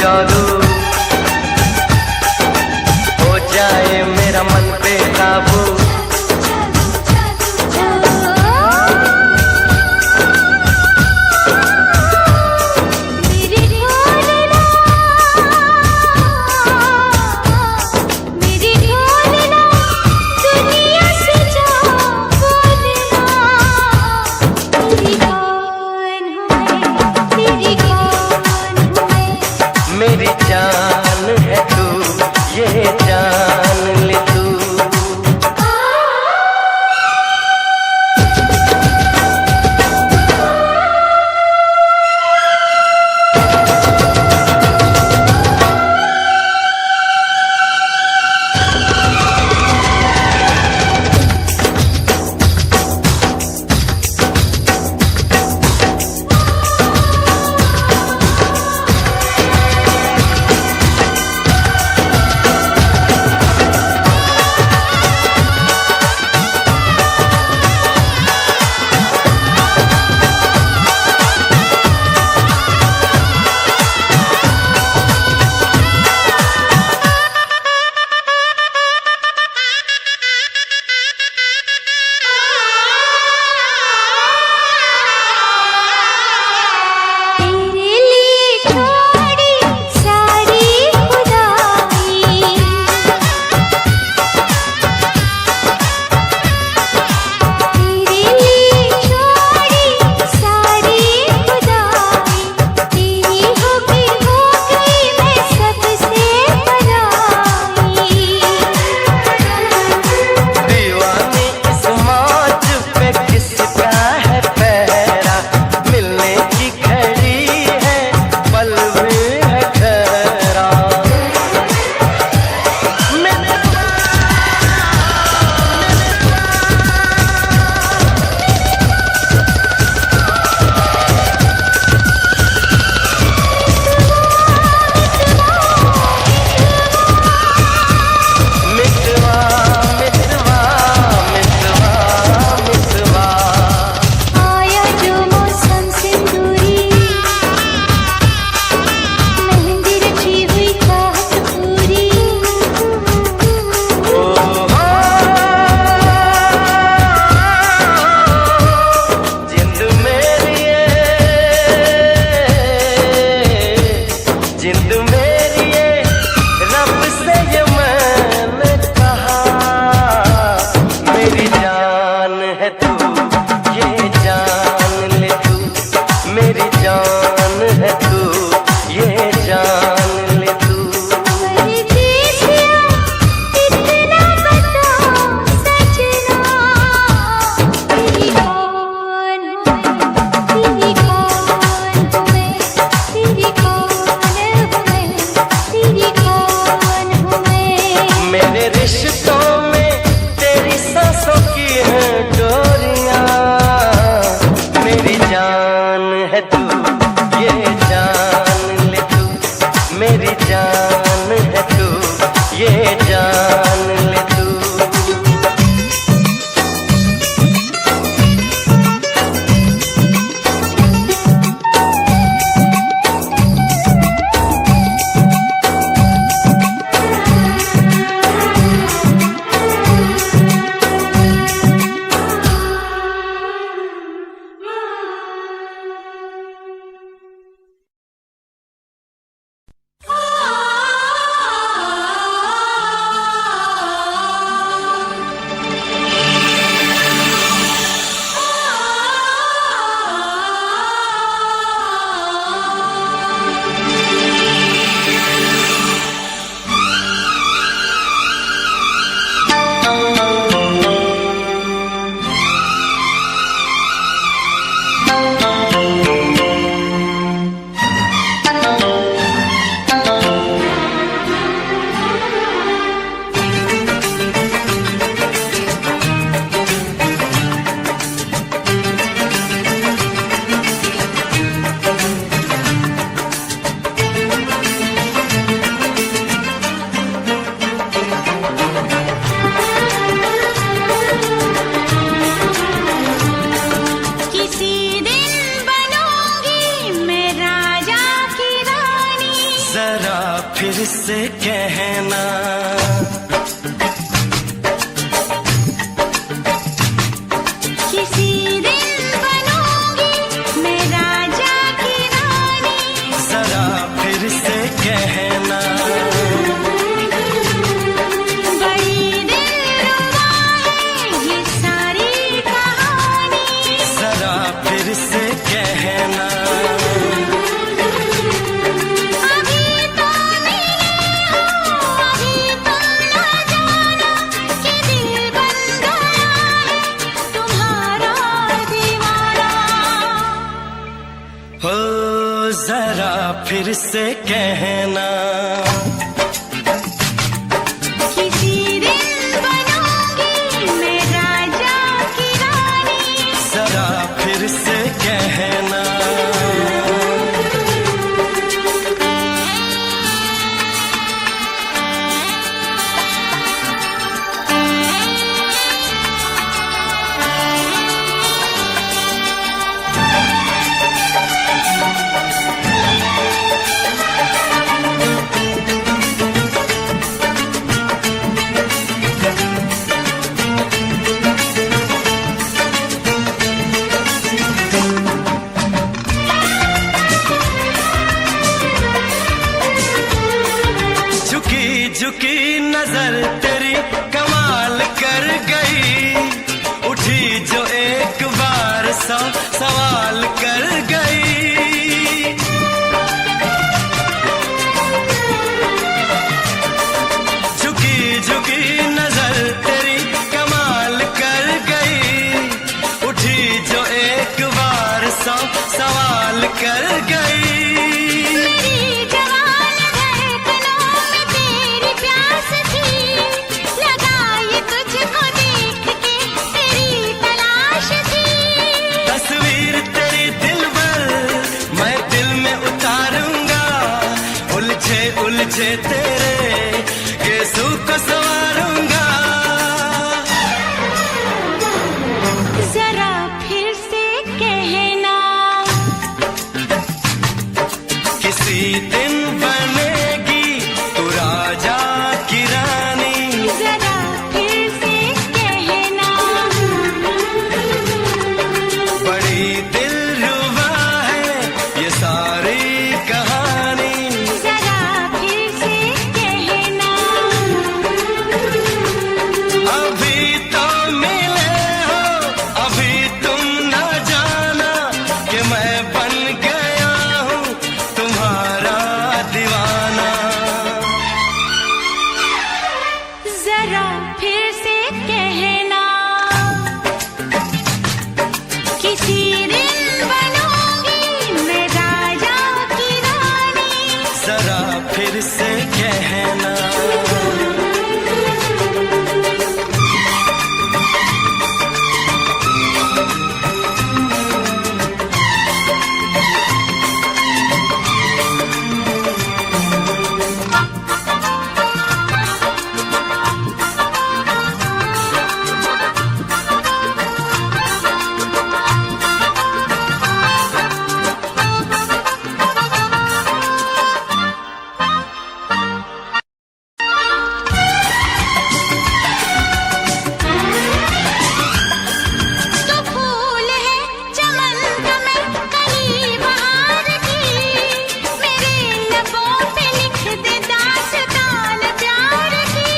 जादू हो जाए मेरा मन पे काबू। मेरी जान है तू, ये जान ले तू। जरा फिर से कहना, किसी दिन बनूंगी मैं राजा की रानी। जरा फिर से कहना, बड़ी दिलरुबा है ये सारी कहानी। जरा फिर से कहना, अभी तो मिले हो, अभी तुम न जाना कि दिल बन गया है तुम्हारा दीवाना। हो जरा फिर से कहना, किसी दिन बनूंगी मैं राजा की रानी। जरा फिर से कहना। झुकी झुकी नजर तेरी कमाल कर गई, उठी जो एक बार सौ सवाल कर गई। झुकी झुकी नजर तेरी कमाल कर गई, उठी जो एक बार सौ सवाल कर गई। मेरी जवान धड़कनों में तेरी प्यास थी, लगाई तुझको देख के तेरी तलाश थी। तस्वीर तेरी दिल भर मैं दिल में उतारूंगा, उलझे उलझे तेरे केसों को संवारूंगा। जरा फिर से कहना, किसी दिन बनेगी तू राजा की रानी। जरा फिर से कहना, बड़ी दिलरुबा है ये सारी कहानी। जरा फिर से कहना, अभी तो मिले हो, अभी तुम न जाना कि मैं बन गया हूँ तुम्हारा दीवाना। जरा फिर से कहना, किसी दिन बनूंगी मैं राजा की रानी। जरा फिर से कहना, तो फूल है चमन का मैं कली बहार की, मेरे लबों पे लिख दे दास्तान प्यार की।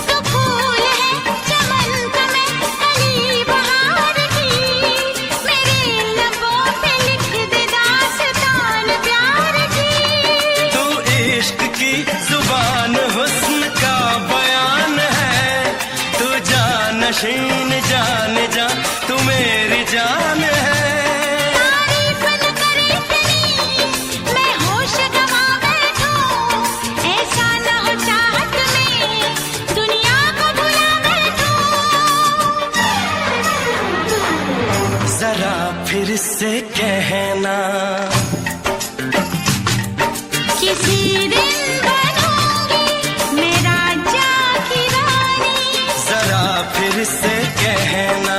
तो फूल है चमन का मैं कली बहार की, मेरे लबों पे लिख दे दास्तान प्यार की। तू इश्क की जुबान हुस्न का बयान है, तू जानशीन जान जा तू मेरी जान है। तारीफ न करे इतनी मैं होश गवा बैठूं, ऐसा न हो चाहत में दुनिया को भुला बैठूं। जरा फिर से कहना, किसी दिन बनूंगी मैं राजा की रानी। जरा फिर से कहना,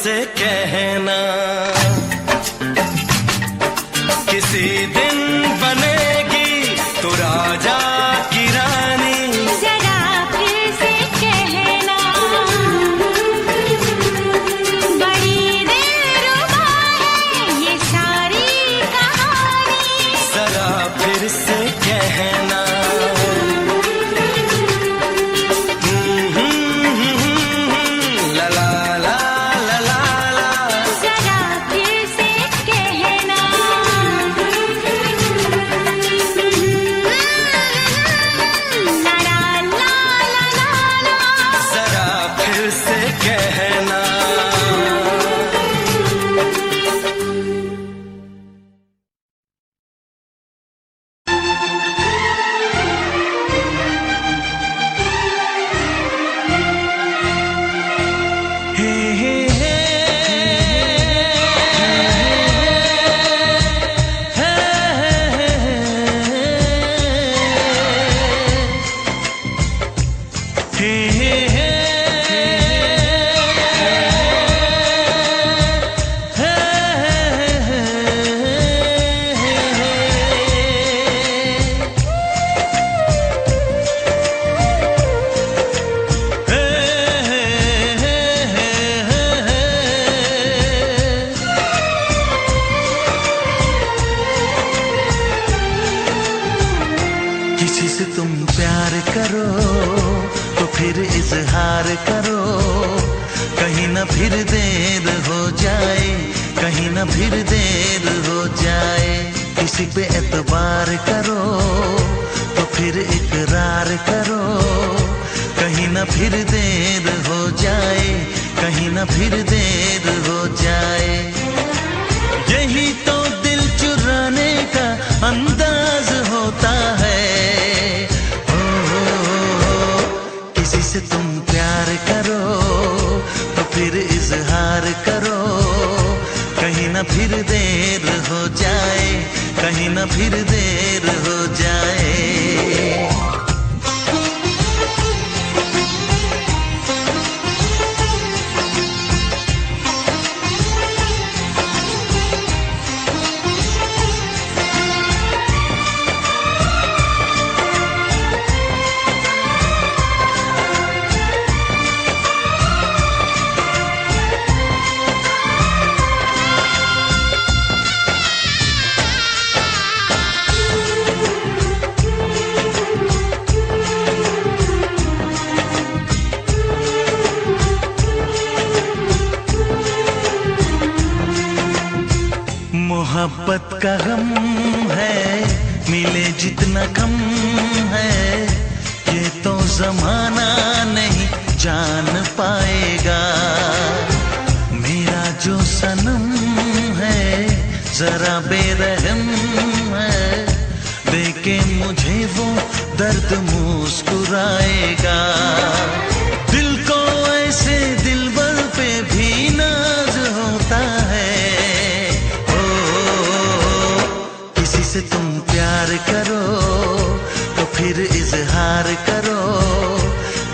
से कहना, किसी दिन बनेगी तो राजा की रानी। जरा फिर से कहना, बड़ी दिलरुबा है ये सारी कहानी। जरा फिर से कहना, ला ला ला ला ला ला। जरा फिर से कहना, ला ला ला ला ला। जरा फिर से कहना। हे हे हे किसी से तुम प्यार करो तो फिर इजहार करो, कहीं ना फिर देर हो जाए, कहीं ना फिर देर हो जाए। किसी पे एतबार करो तो फिर इकरार करो, कहीं ना फिर देर हो जाए, कहीं ना फिर देर हो जाए। यही तो दिल चुराने का अंदाज होता है। किसी से तुम प्यार करो तो फिर इजहार करो, कहीं ना फिर देर हो जाए, कहीं ना फिर देर हो जाए। मोहब्बत का गम है, मिले जितना कम है, ये तो जमाना नहीं जान पाएगा। मेरा जो सनम है जरा बेरहम है, देखे मुझे वो दर्द मुस्कुराएगा। दिल को ऐसे दिलबर पे भी नाज होता है। से तुम प्यार करो तो फिर इजहार करो,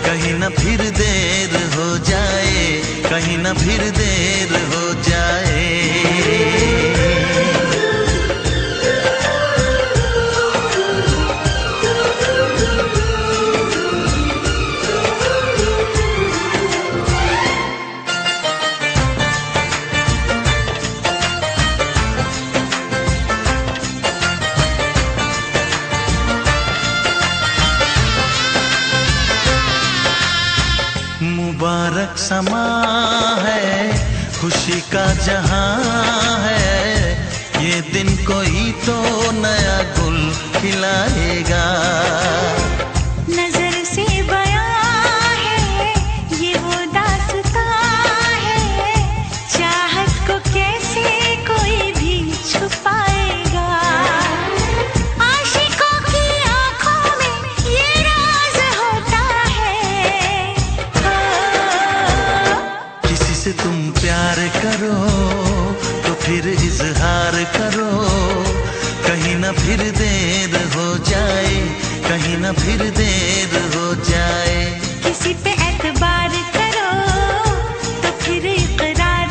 कहीं ना फिर देर हो जाए, कहीं ना फिर देर हो जाए। मुबारक समा है, खुशी का जहां है, ये दिन कोई तो नया गुल खिलाएगा। नजर से बयां है ये वो दास्तां है, चाहत को कैसे कोई भी छुपाएगा। आशिकों की आंखों में ये राज होता है। किसी से तुम प्यार करो तो फिर इजहार करो, कहीं ना फिर देर हो जाए, कहीं ना फिर देर हो जाए। किसी पे एतबार करो तो फिर इकरार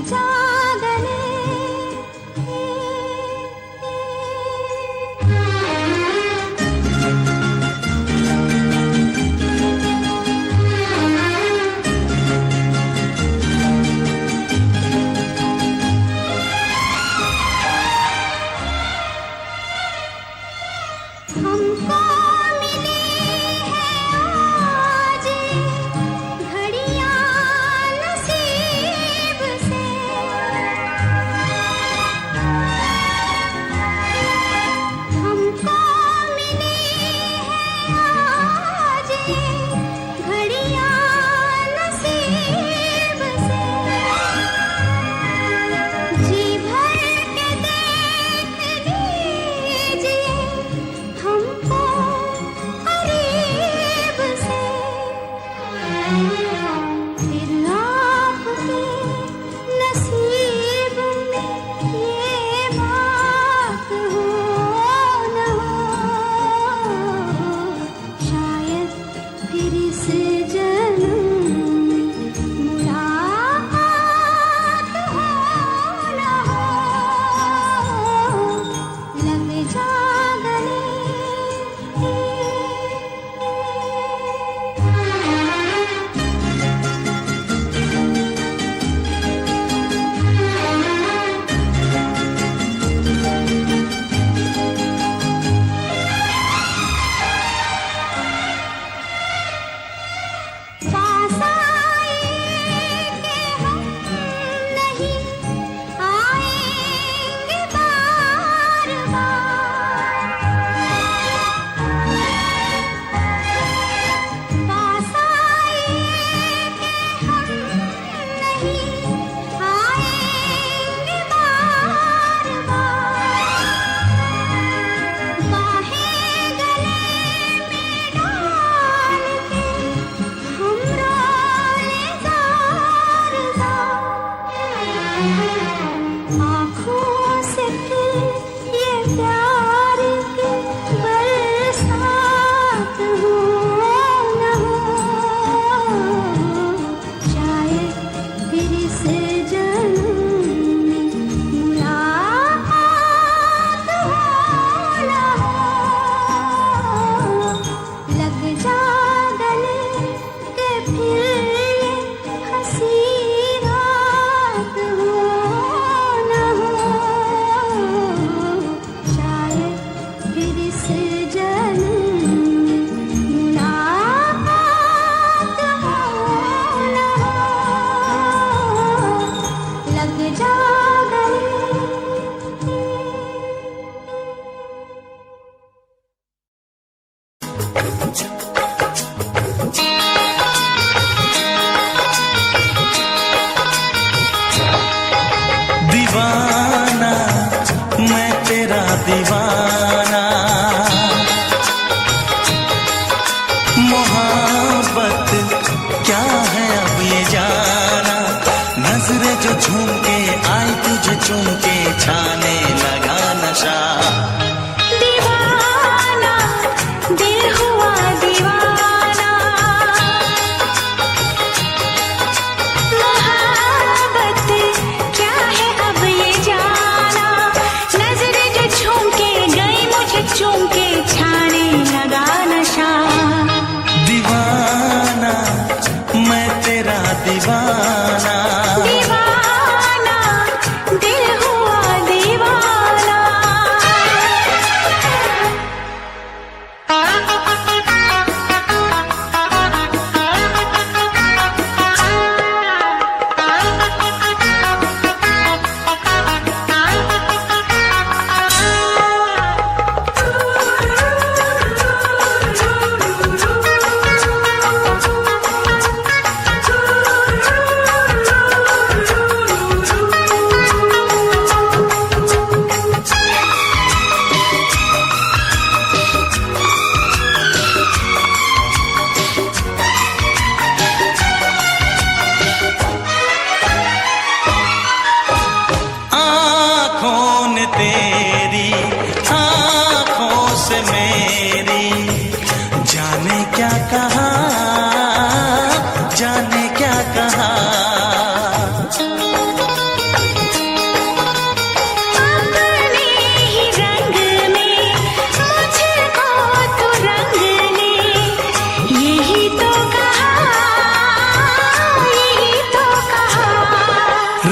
जा गले। हमको मिली है आज घड़ियां नसीब से, हमको मिली है आज घड़ियां नसीब से। जी भर के देख लीजिए हमको करीब से, फिर आपके नसीब में ये बात हो न हो, शायद फिर इस जन्म में मुलाकात हो न हो, लग जा गले। पास आए कि हम नहीं आएंगे बार बार, पास आए कि हम नहीं आएंगे बार बार, बाहें गले में डाल के हम रोए ज़ार ज़ार, आँखों से फिर ये प्यार की बरसात हो न हो, शायद फिर इस जन्म में मुलाकात हो न हो, लग जा गले के फिर ये हंसी रात हो न हो, शायद फिर इस जन्म में मुलाकात हो न हो, लग जा गले। दीवाना मैं तेरा दीवाना, मोहब्बत क्या है अब ये जाना, नजरें जो झूम के आई तुझे चूम के छाने लगा नशा। दीवाना दिल हुआ दीवाना, मोहब्बत क्या है अब ये जाना, नजरें जो झूम के गई मुझे चूम के छाने लगा नशा। दीवाना मैं तेरा दीवाना, दीवाना दिल हुआ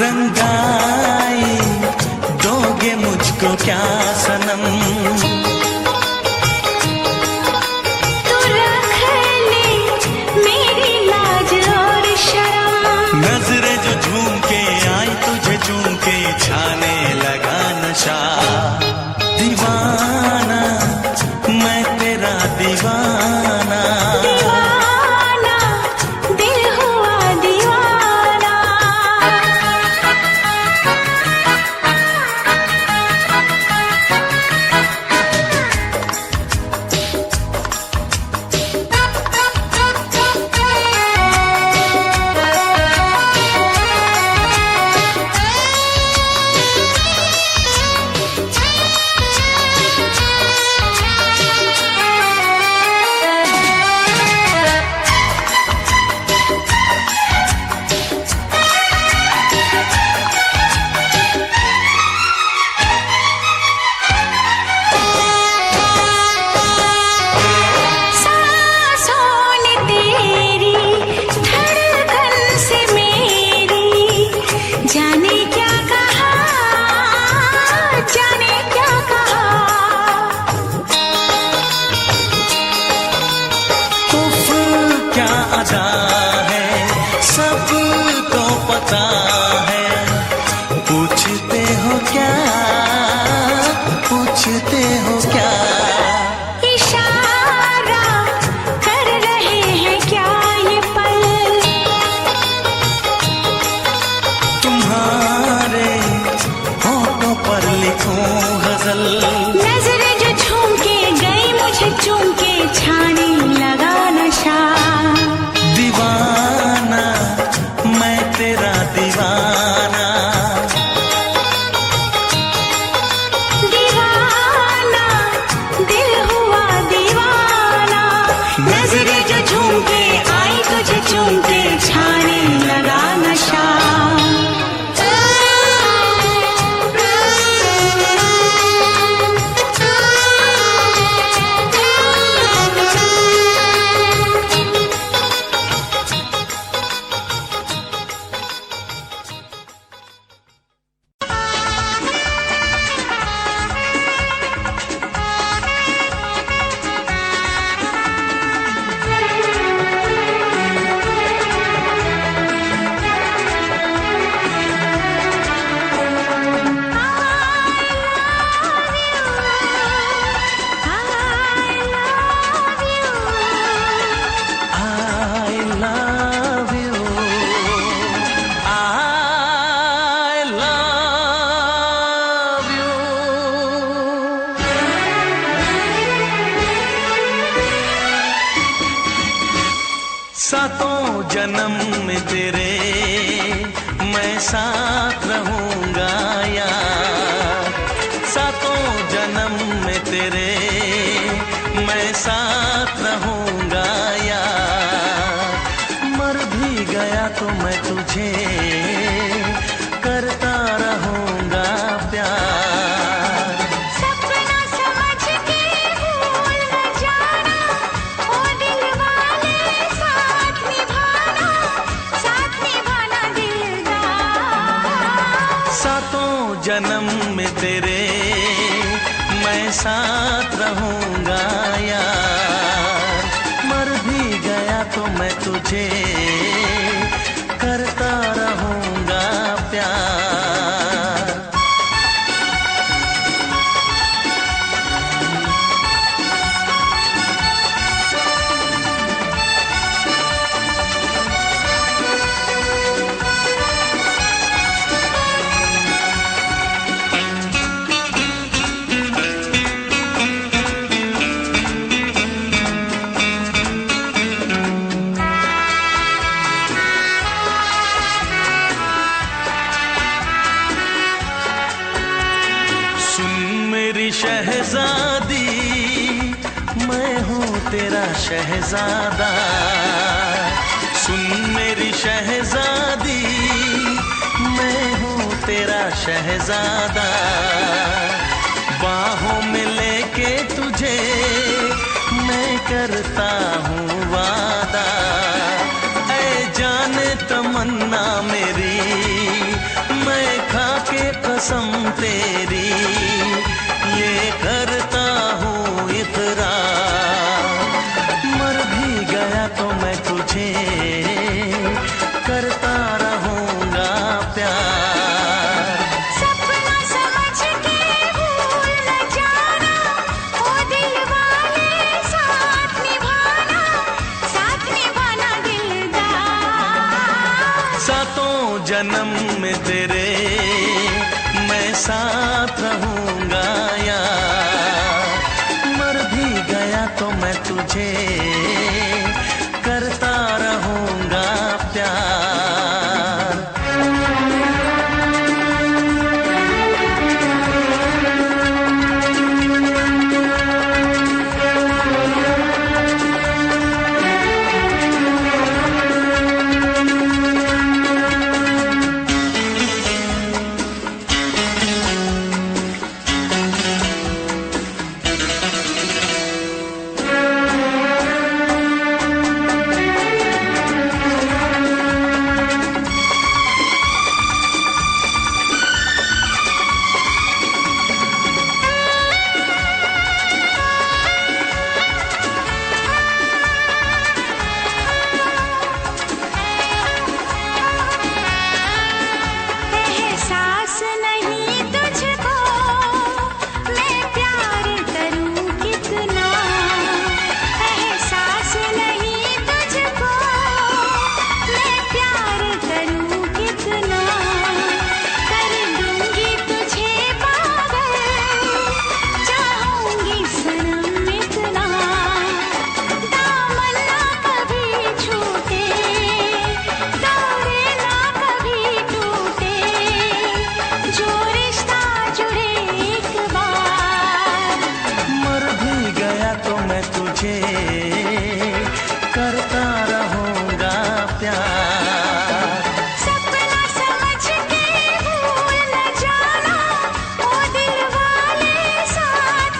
रंगाई दोगे मुझको क्या सनम, तू रख ले मेरी लाज और शर्म। नजरें जो झूम के आई तुझे चूम के छाने लगा नशा, दीवाना मैं तेरा दीवाना, दीवाना दिल हुआ दीवाना। जाने क्या कहा, जाने क्या कहा। उफ क्या अदा है सबको पता है, पूछते हो क्या, पूछते हो क्या, इशारा कर रहे हैं क्या ये पल, तुम्हारे होठों पर लिखूं गजल, नजरें जो झूम के गई मुझे चूम के छाने लगा नशा, दीवाना मैं तेरा दीवाना, दीवाना दिल हुआ दीवाना। नजरें जो झूम के आई तुझे चूम के छाने लगा नशा। सातों जन्म में तेरे मैं साथ रहूंगा यार, सातों जन्म में तेरे मैं साथ रहूंगा यार, मर भी गया तो मैं तुझे करता रहूंगा प्यार। सपना समझ के भूल न जाना, ओ दिल वाले साथ निभाना दिलदार। सातों जन्म में तेरे मैं साथ रहूंगा यार, मर भी गया तो मैं तुझे करता रहूंगा प्यार। शहजादी मैं हूँ तेरा शहजादा, सुन मेरी शहजादी मैं हूँ तेरा शहजादा, बाहों में लेके तुझे मैं करता हूँ वादा, ऐ जाने तमन्ना मेरी तेरी ये करता हूँ इकरार। मर भी गया तो मैं तुझे करता रहूँगा प्यार। सपना समझ के भूल न जाना, ओ दिल वाले साथ निभाना दिलदार। सातों जन्म में तेरे मैं साथ रहूँगा यार। मर भी गया तो मैं तुझे करता रहूँगा प्यार। एहसास नहीं तुझको मैं प्यार करूं कितना, एहसास नहीं तुझको मैं प्यार करूं कितना। कर दूंगी तुझे पागल, चाहूंगी सनम इतना। दामन ना कभी छूटे, तारे ना कभी टूटे, जो रिश्ता जुड़े एक बार। मर भी गया तो मैं तुझे करता रहूँगा प्यार। सपना समझ के भूल न जाना, ओ दिल वाले साथ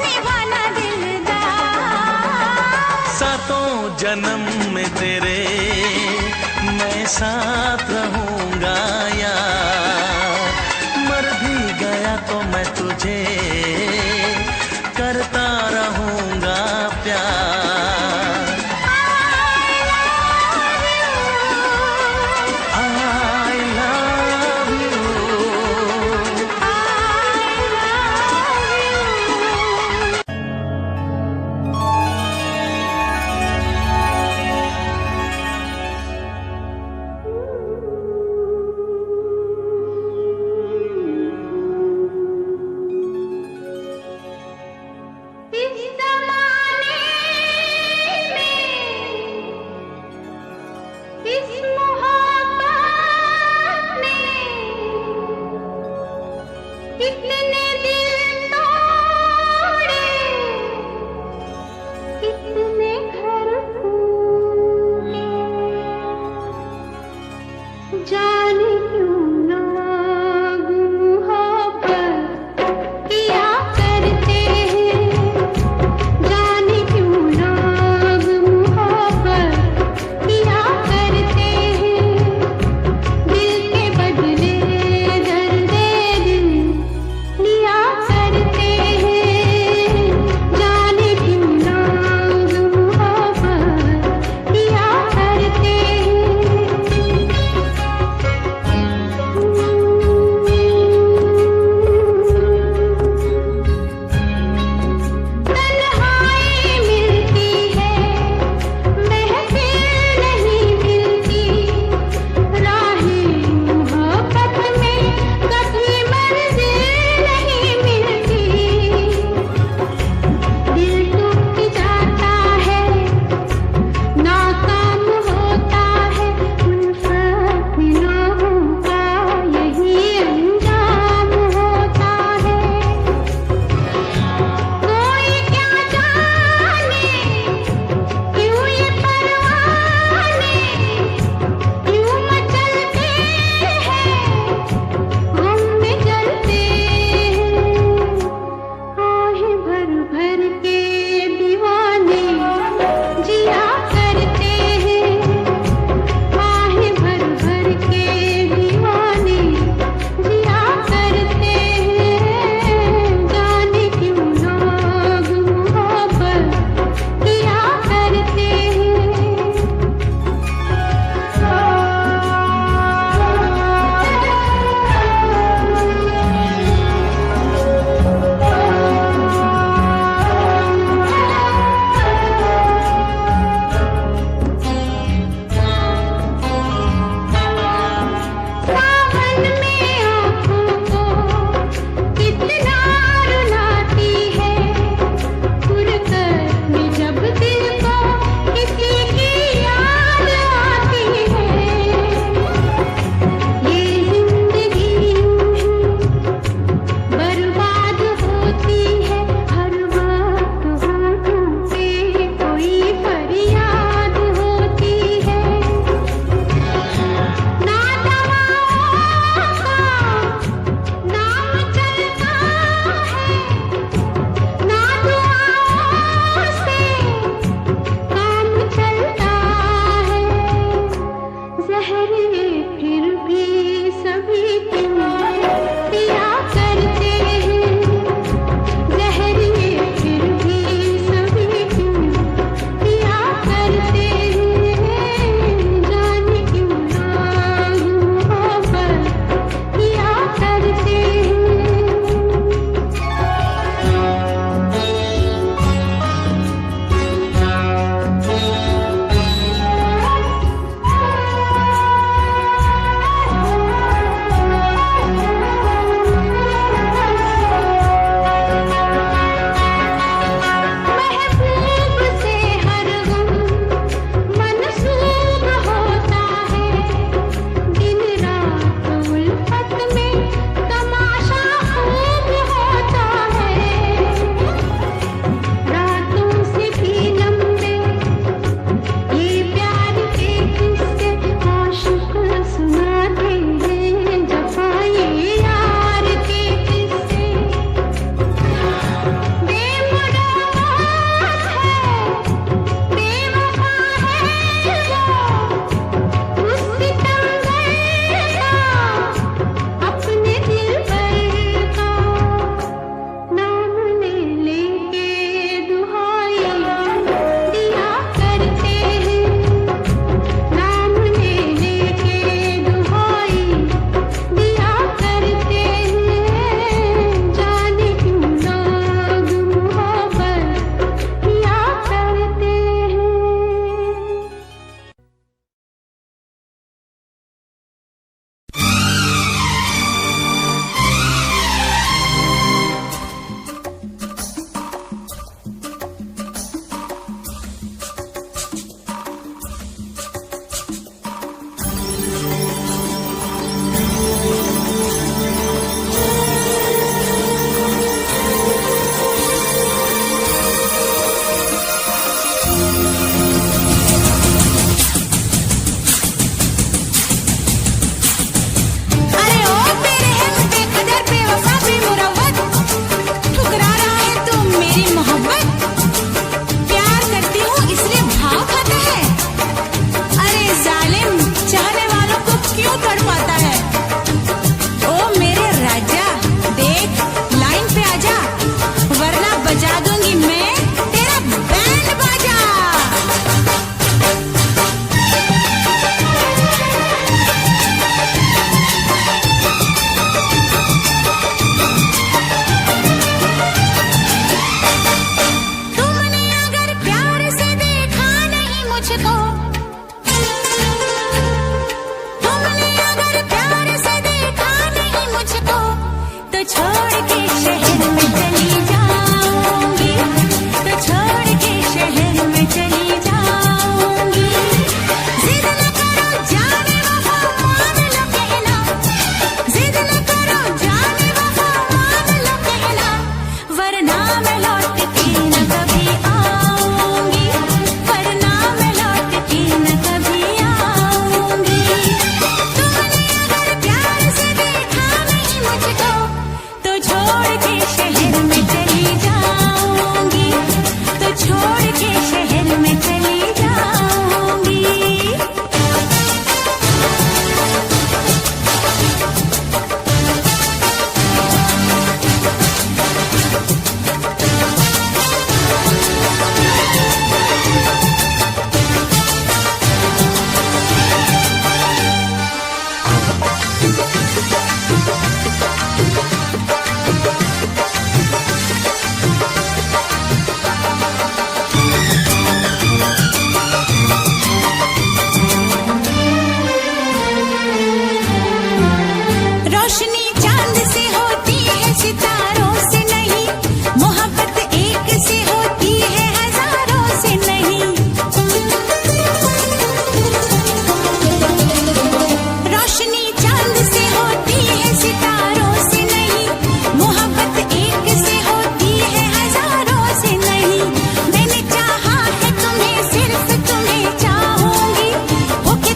निभाना दिलदार। सातों जन्म में तेरे मैं साथ रहूँगा यार। मर भी गया तो मैं तुझे करता रहूँगा प्यार। I love you। इस ज़माने में, इस मोहब्बत में कितने दिल तोड़े, कितने घर फूटे। जाने क्यों लोग मोहब्बत किया करते हैं, जाने क्यों लोग मोहब्बत किया करते हैं। दिल के बदले दर्द दिल लिया करते हैं, जाने क्यों लोग मोहब्बत किया करते हैं।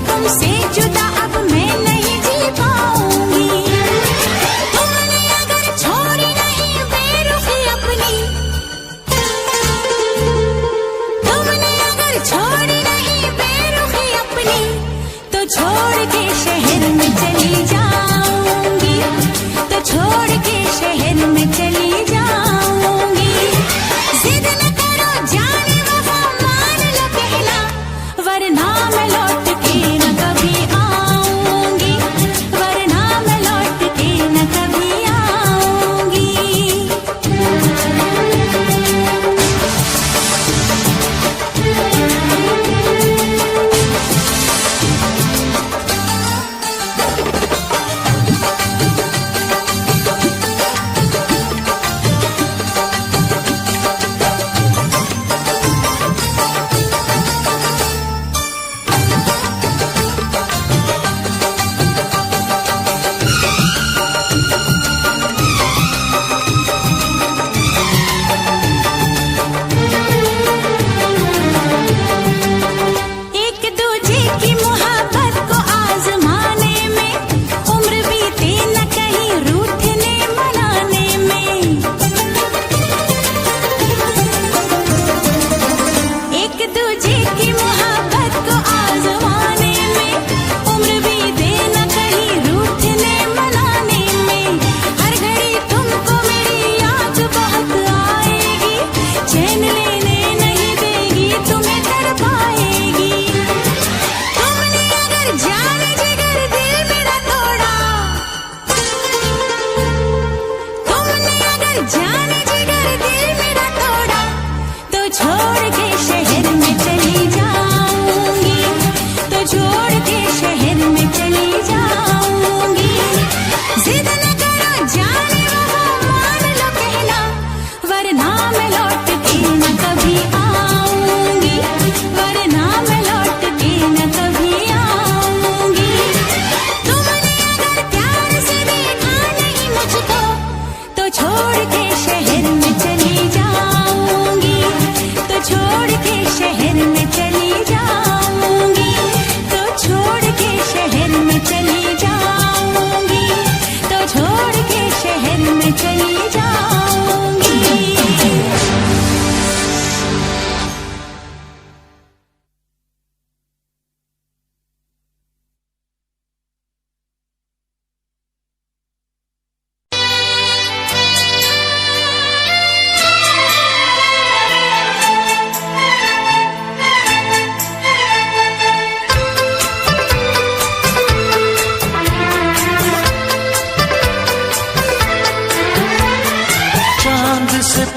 तुमसे जुदा अब मैं नहीं जी पाऊंगी।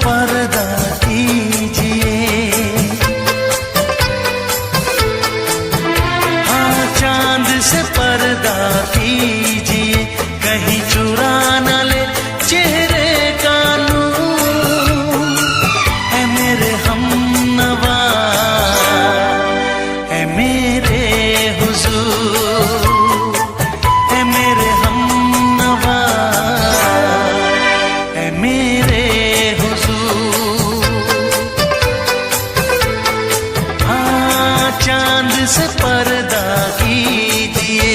पर्दा कीजिए, हाँ चांद से पर्दा कीजिए, कहीं चुरा न ले चेहरे का नूर। ऐ मेरे हमनवा, ऐ मेरे हुजूर, ऐ मेरे हमनवा, ऐ मेरे हुजूर। हाँ चांद से पर्दा कीजिए।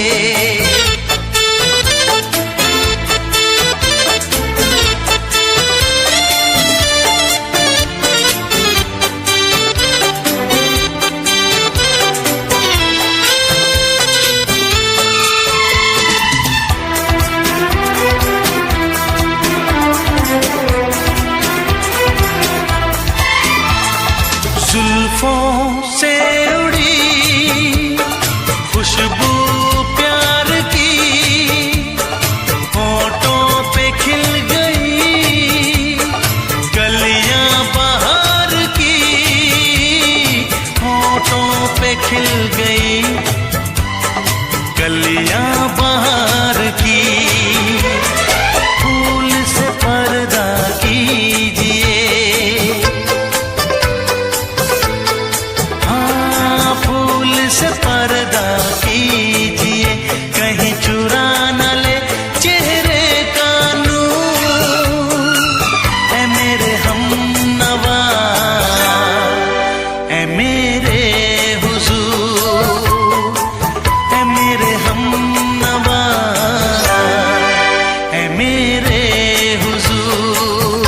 जुल्फों से उड़ी खुशबू प्यार की, होठों पे खिल गई कलियां बहार की, होठों पे खिल गई कलियां बहार की। फूल से पर्दा कीजिए, से पर्दा कीजिए, कहीं चुरा न ले चेहरे का नूर। ऐ मेरे हमनवा, ऐ मेरे हुजूर, ऐ मेरे हमनवा, ऐ मेरे हुजूर।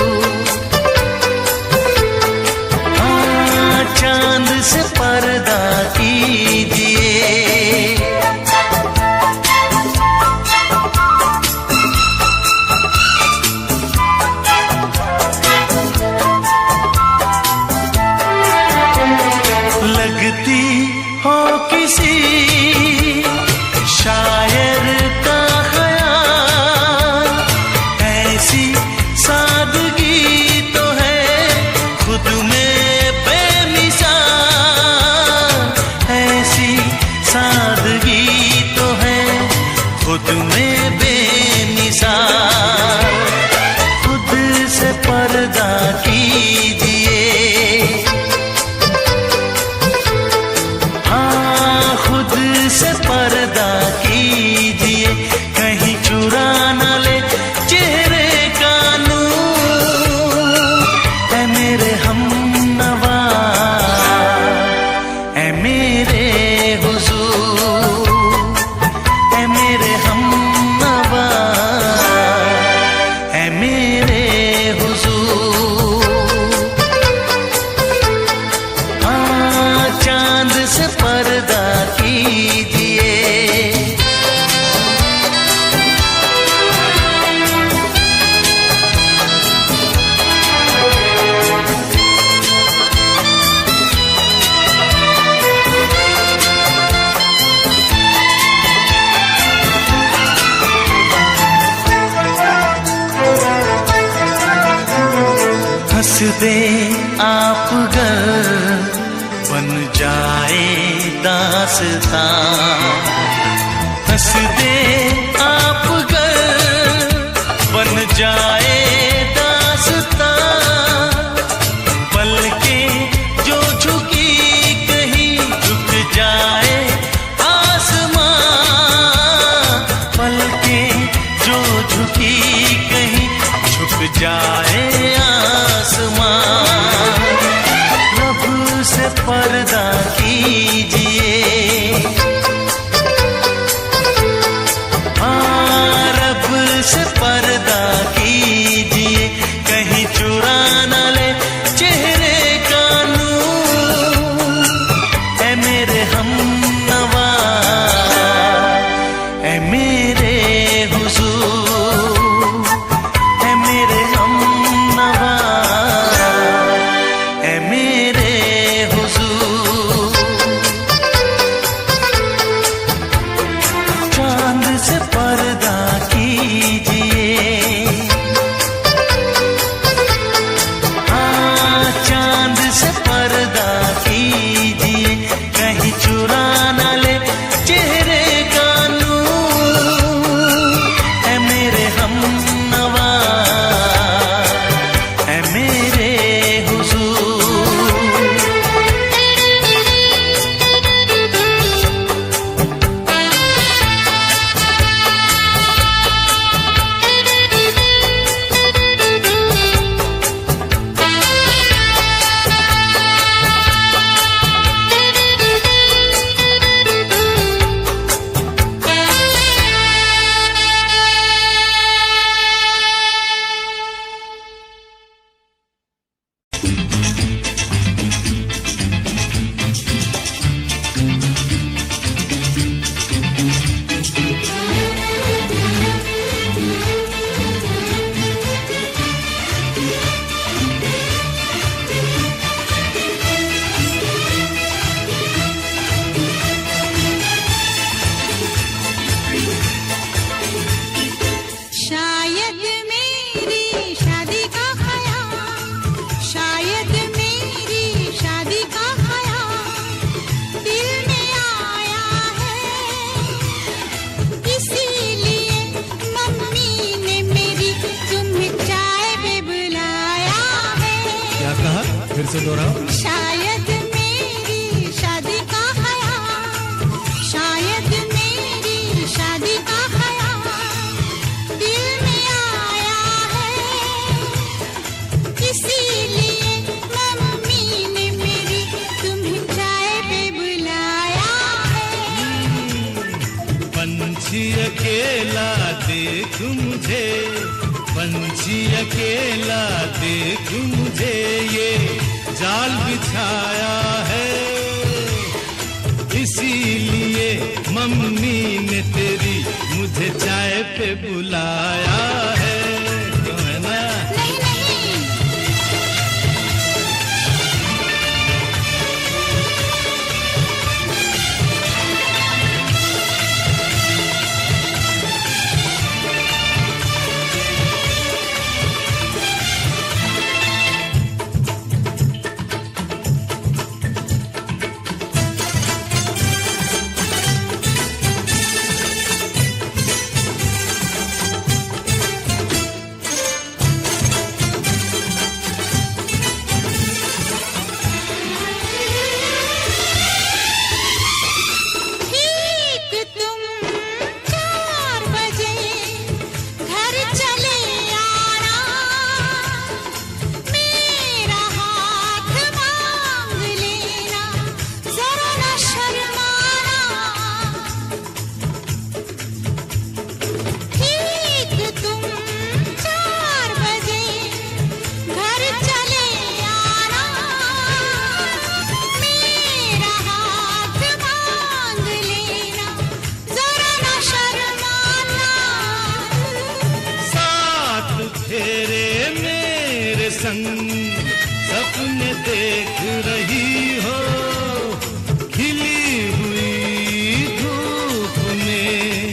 हाँ चांद से पर्दा कीजिए। लगती हो किसी शायर का ख्याल, ऐसी सादगी तो है खुद में बेमिसाल, ऐसी सादगी तो है खुद में बेमिसाल। खुद से पर्दा कीजिए, हाँ खुद से पर्दा कीजिए, कहीं चुरा न ले चेहरे का नूर। ऐ मेरे हमनवा, ऐ मेरे हुजूर, ऐ मेरे हमनवा, ऐ मेरे हुजूर। हाँ चांद से पर्दा कीजिए। हंस दे आप गर बन जाए दास्तां, हंस दे आप गर बन जाए दास्तां। पलकें जो झुकी कहीं झुक जाए आसमां, पलकें जो झुकी कहीं झुक जाए आसमां। रब से पर्दा कीजिए, हाँ रब से पर्दा कीजिए, कहीं चुरा न ले चेहरे का नूर। ऐ मेरे हमनवा, ऐ मेरे हुजूर, ऐ मेरे हम से दोहराओ। शायद मेरी शादी का ख्याल, शायद मेरी शादी का ख्याल दिल में आया है, इसीलिए मम्मी ने मेरी तुम्हें चाय पे बुलाया है। पंछी अकेला देख मुझे, पंछी अकेला देख मुझे, ये जाल बिछाया है, इसीलिए मम्मी ने तेरी मुझे चाय पे बुलाया है। क्यों है ना? नहीं नहीं, ठीक तुम 4 बजे घर चले आना, मेरा हाथ मांग लेना, जरा न शर्माना। ठीक तुम 4 बजे घर चले आना, मेरा हाथ मांग लेना, जरा न शर्माना। साथ फेरे मेरे संग सपने देख रही हो, खिली हुई धूप में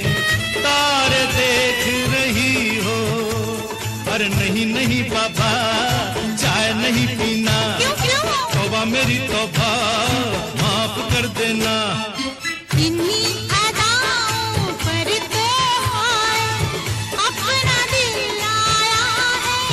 तारे देख रही हो। अरे नहीं नहीं बाबा, चाय नहीं पीना, क्यों क्यों? तौबा मेरी तौबा, माफ कर देना। इन्हीं अदाओं पर तो हाय अपना दिल लाया है,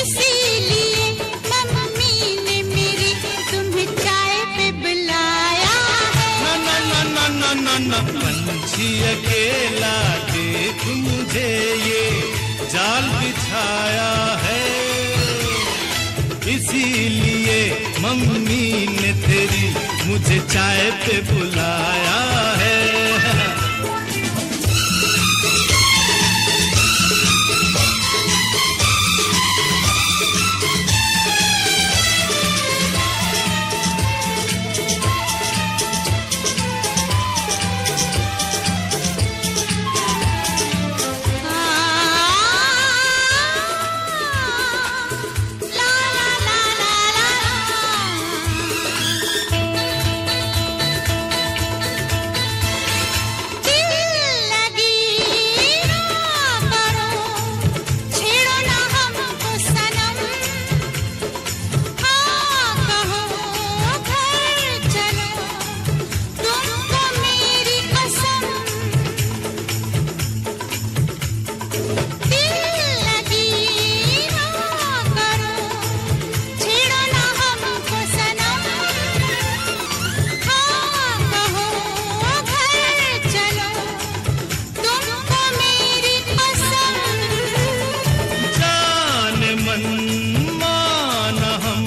इसीलिए मम्मी ने मेरी तुम्हें चाय पे बुलाया है। ना ना ना ना ना ना ना, पंछी अकेला देख मुझे, ये जाल बिछाया है, इसीलिए मम्मी ने तेरी मुझे चाय पे बुलाया है। ला ला ला ला ला, दिल लगी ना करो, छेड़ो ना हमको सनम, हाँ कहो घर चलो, तुमको मेरी कसम। दिल लगी ना करो, छेड़ो ना हमको सनम, हाँ कहो घर चलो, तुमको मेरी कसम। जान मन मान हम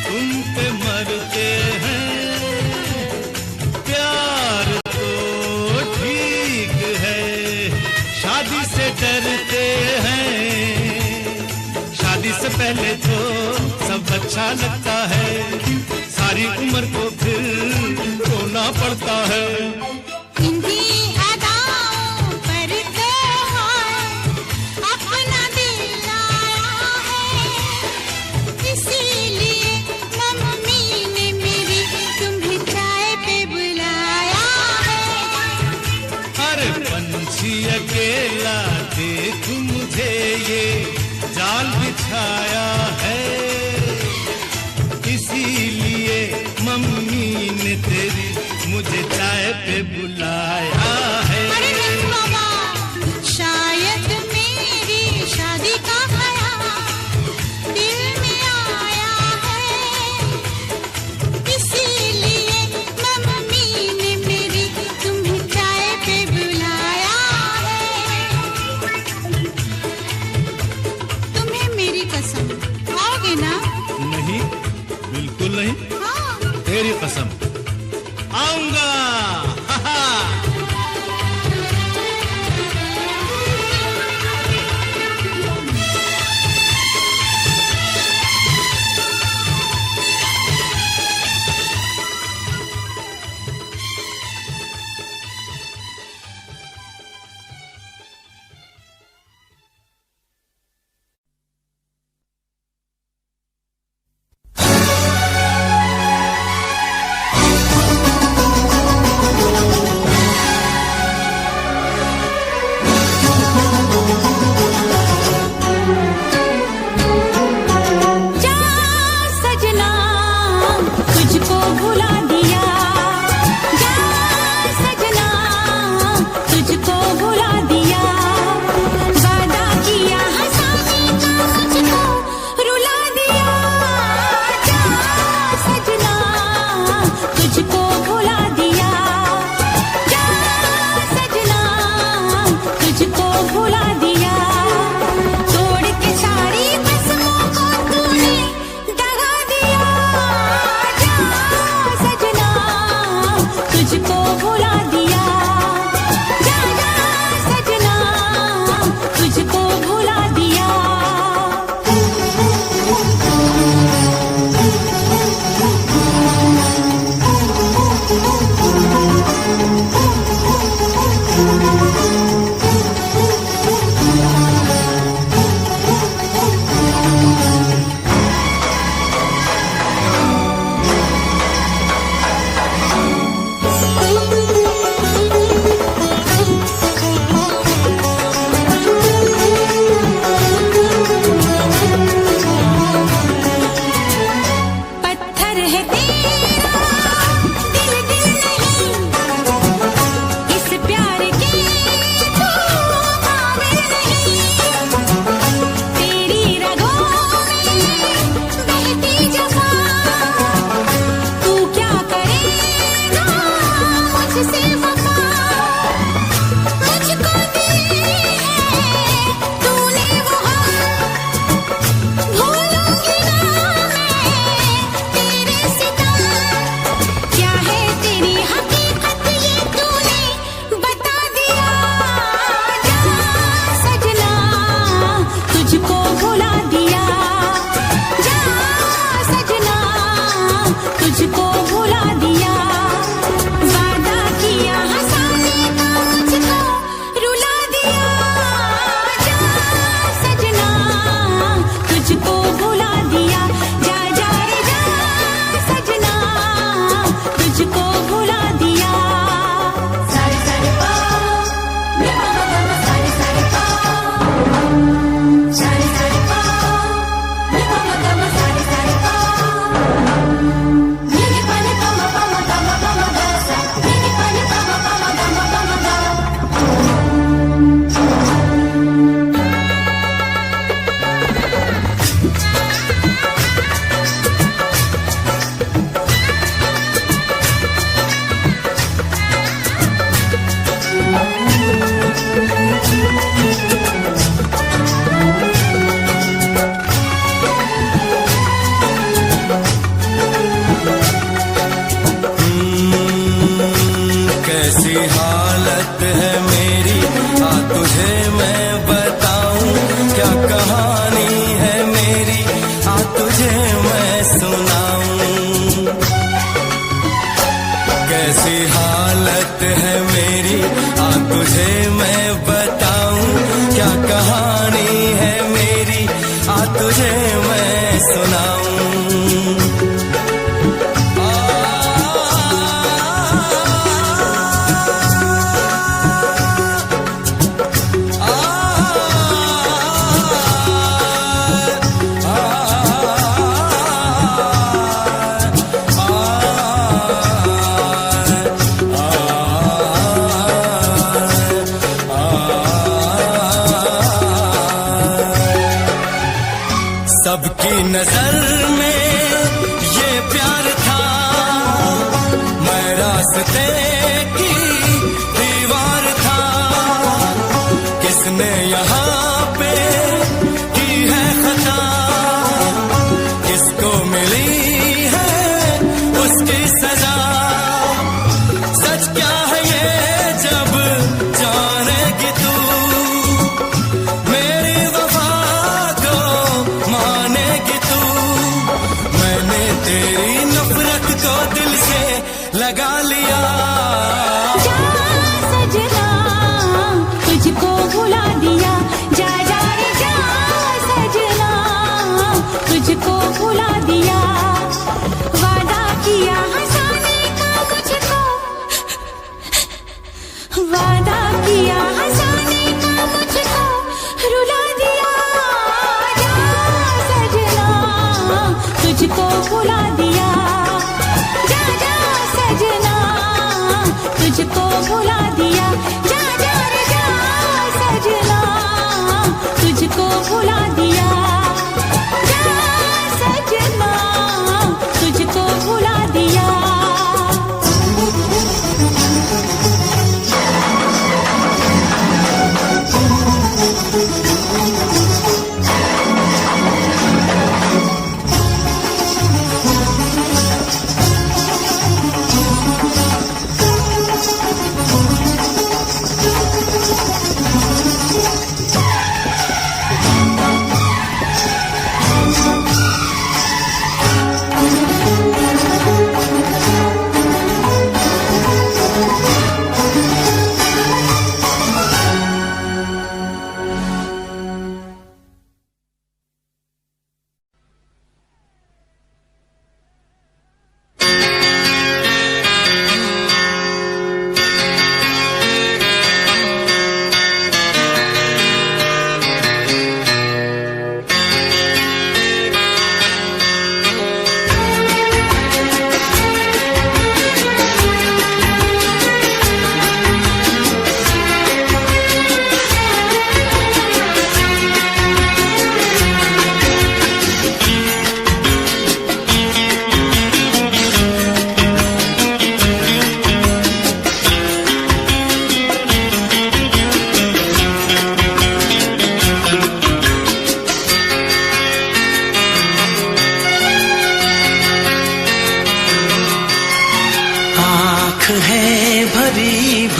तुम पे मरते हैं, प्यार तो ठीक है, शादी से डरते हैं। शादी से पहले तो सब अच्छा लगता है, सारी उम्र को फिर रोना पड़ता है। इन्हीं अदाओं पर तो हाय अपना दिल लाया है, इसीलिए मम्मी ने मेरी तुम्हें चाय पे बुलाया है। अरे पंछी अकेला देख मुझे, ये जाल बिछाया है, इसीलिए मम्मी ने तेरी मुझे चाय पे बुलाया है। अरे नहीं बाबा, शायद मेरी शादी का ख्याल दिल में आया कसम आऊंगा। सबकी नजर में ये प्यार था, मैं रास्ते की दीवार था। किसने यहाँ पे की है खता, किसको मिली है उसकी सजा।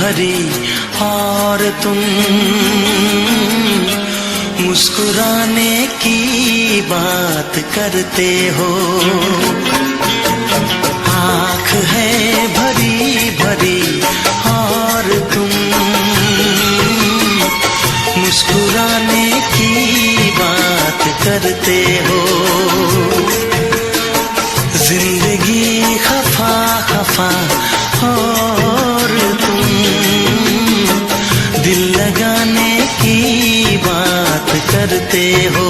भरी और तुम मुस्कुराने की बात करते हो। आँख है भरी भरी और तुम मुस्कुराने की बात करते हो। जिंदगी खफा खफा और तुम दिल लगाने की बात करते हो।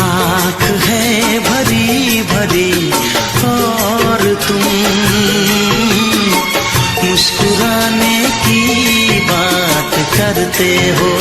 आँख है भरी भरी और तुम मुस्कुराने की बात करते हो।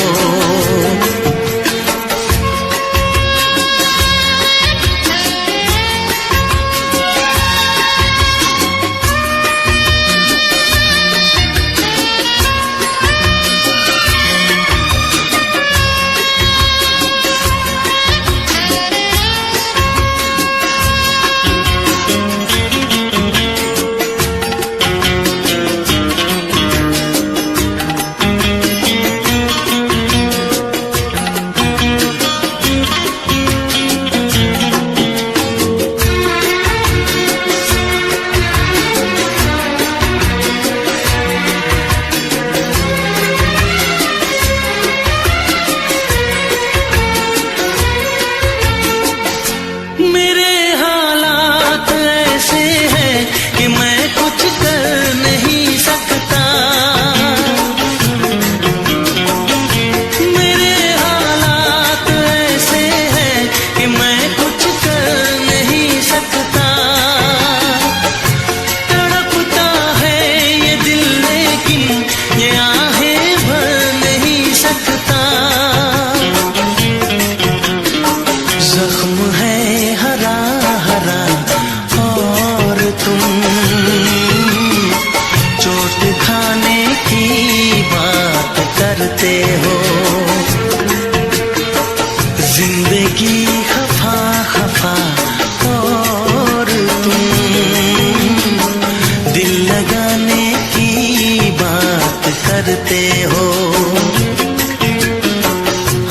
करते हो।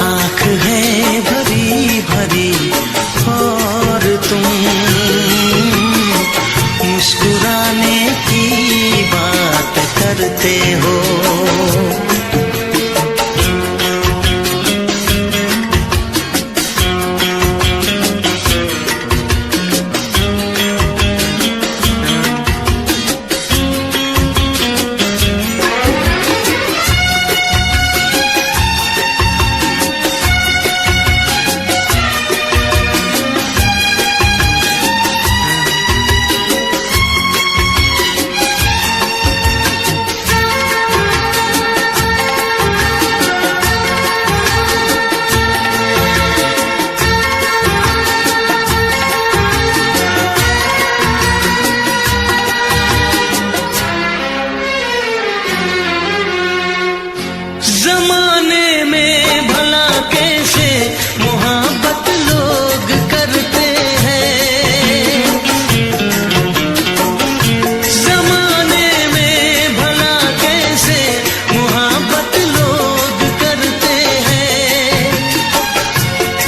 आँख है भरी भरी और तुम मुस्कुराने की बात करते हो। जमाने में भला कैसे मोहब्बत लोग करते हैं। जमाने में भला कैसे मोहब्बत लोग करते हैं।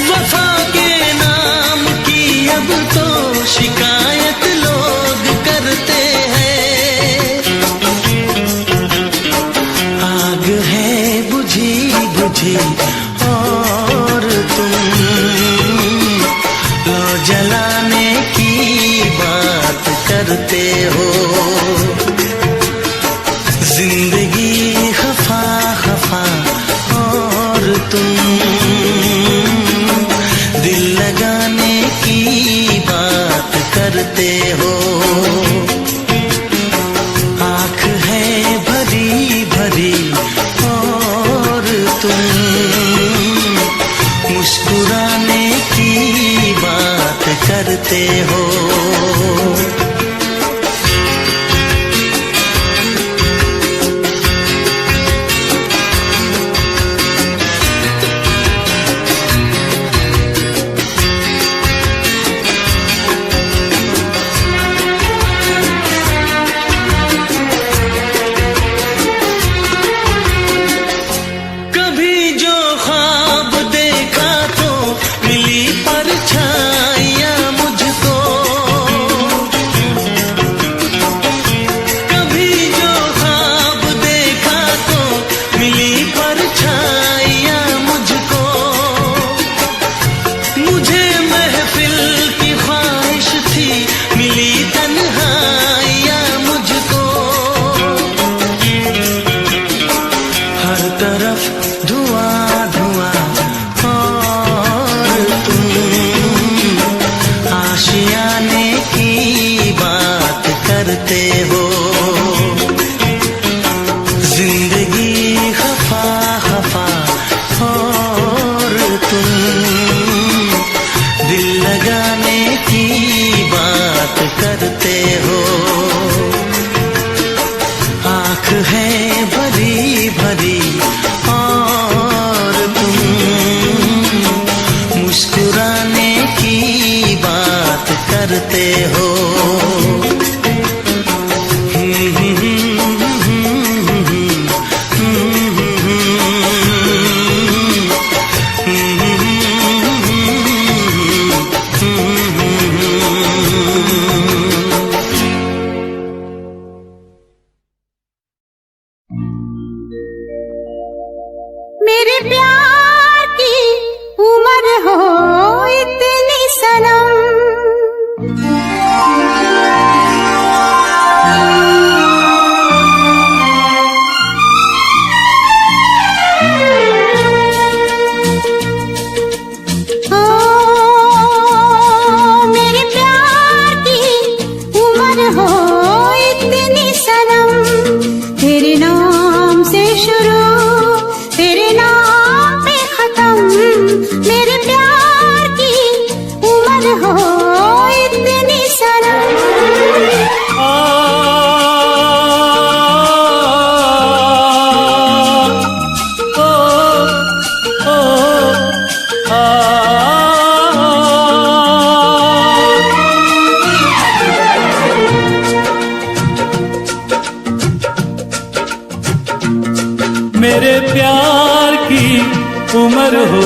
वफा के नाम की अब तो शिकायत लोग करते हैं। आग है बुझी बुझी और तुम लो जलाने की बात करते हो। जिंदगी खफा खफा और तुम दिल लगाने की बात करते हो। आँख है भरी भरी और तुम मुस्कुराने की बात करते हो। हर तरफ धुआं धुआं और तुम आशियाने की बात करते हो। जिंदगी खफा खफा और तुम दिल लगाने की बात करते हो। आँख है भरी भरी और तुम मुस्कुराने की बात करते हो। मेरे प्यार की उम्र हो इतनी सनम, मेरे प्यार की उम्र हो इतनी सनम। तेरे नाम से शुरू तेरे नाम पे खत्म। मेरे प्यार की उम्र हो इतनी सनम। मेरे प्यार की उम्र हो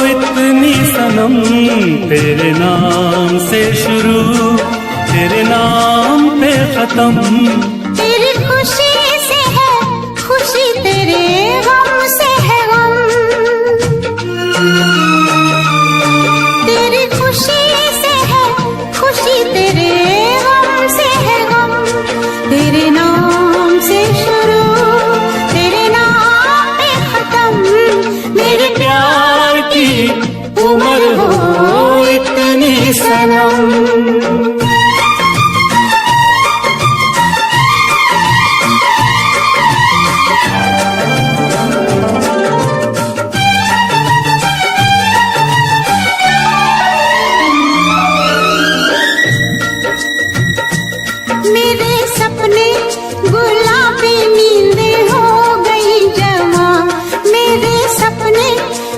इतनी सनम। तेरे नाम से शुरू तेरे नाम पे खत्म। तेरी खुशी से है खुशी, तेरे गम से है गम। तेरी खुशी से है खुशी, तेरे गम से है गम। तेरे नाम से शुरू तेरे नाम पे खत्म। मेरे प्यार की उम्र हो इतनी सनम। मेरे सपने गुलाबी नींदें हो गई जवा। मेरे सपने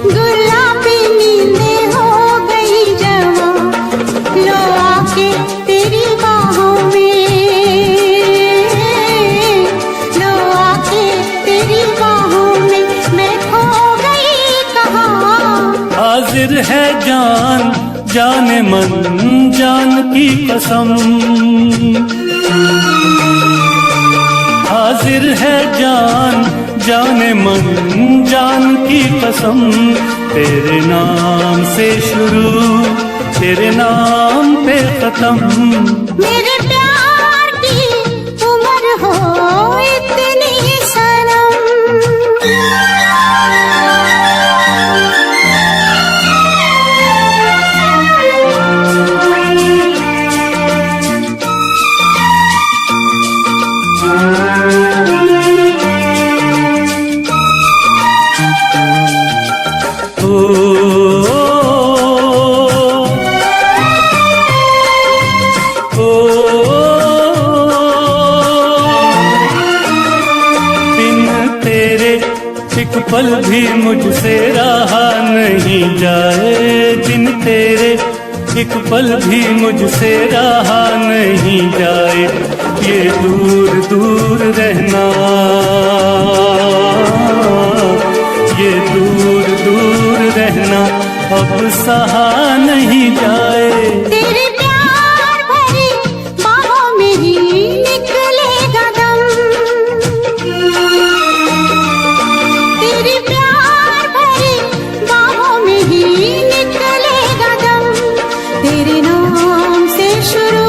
गुलाबी नींदें हो गई जवा। लो आके तेरी बाहों में, लो आके तेरी बाहों में मैं खो गई कहाँ। हाजिर है जान जाने मन जान की कसम। हाजिर है जान जाने मन जान की कसम। तेरे नाम से शुरू तेरे नाम पे खत्म। मेरे प्यार की उम्र हो इतनी सनम। एक पल भी मुझसे रहा नहीं जाए। दिन तेरे एक पल भी मुझसे रहा नहीं जाए। ये दूर दूर रहना, ये दूर दूर रहना अब सहा नहीं जाए। तेरे प्यार भरी बाहों में ही निकलेगा दम। तेरे प्यार भरी बाहों में ही निकलेगा दम। तेरे नाम से शुरू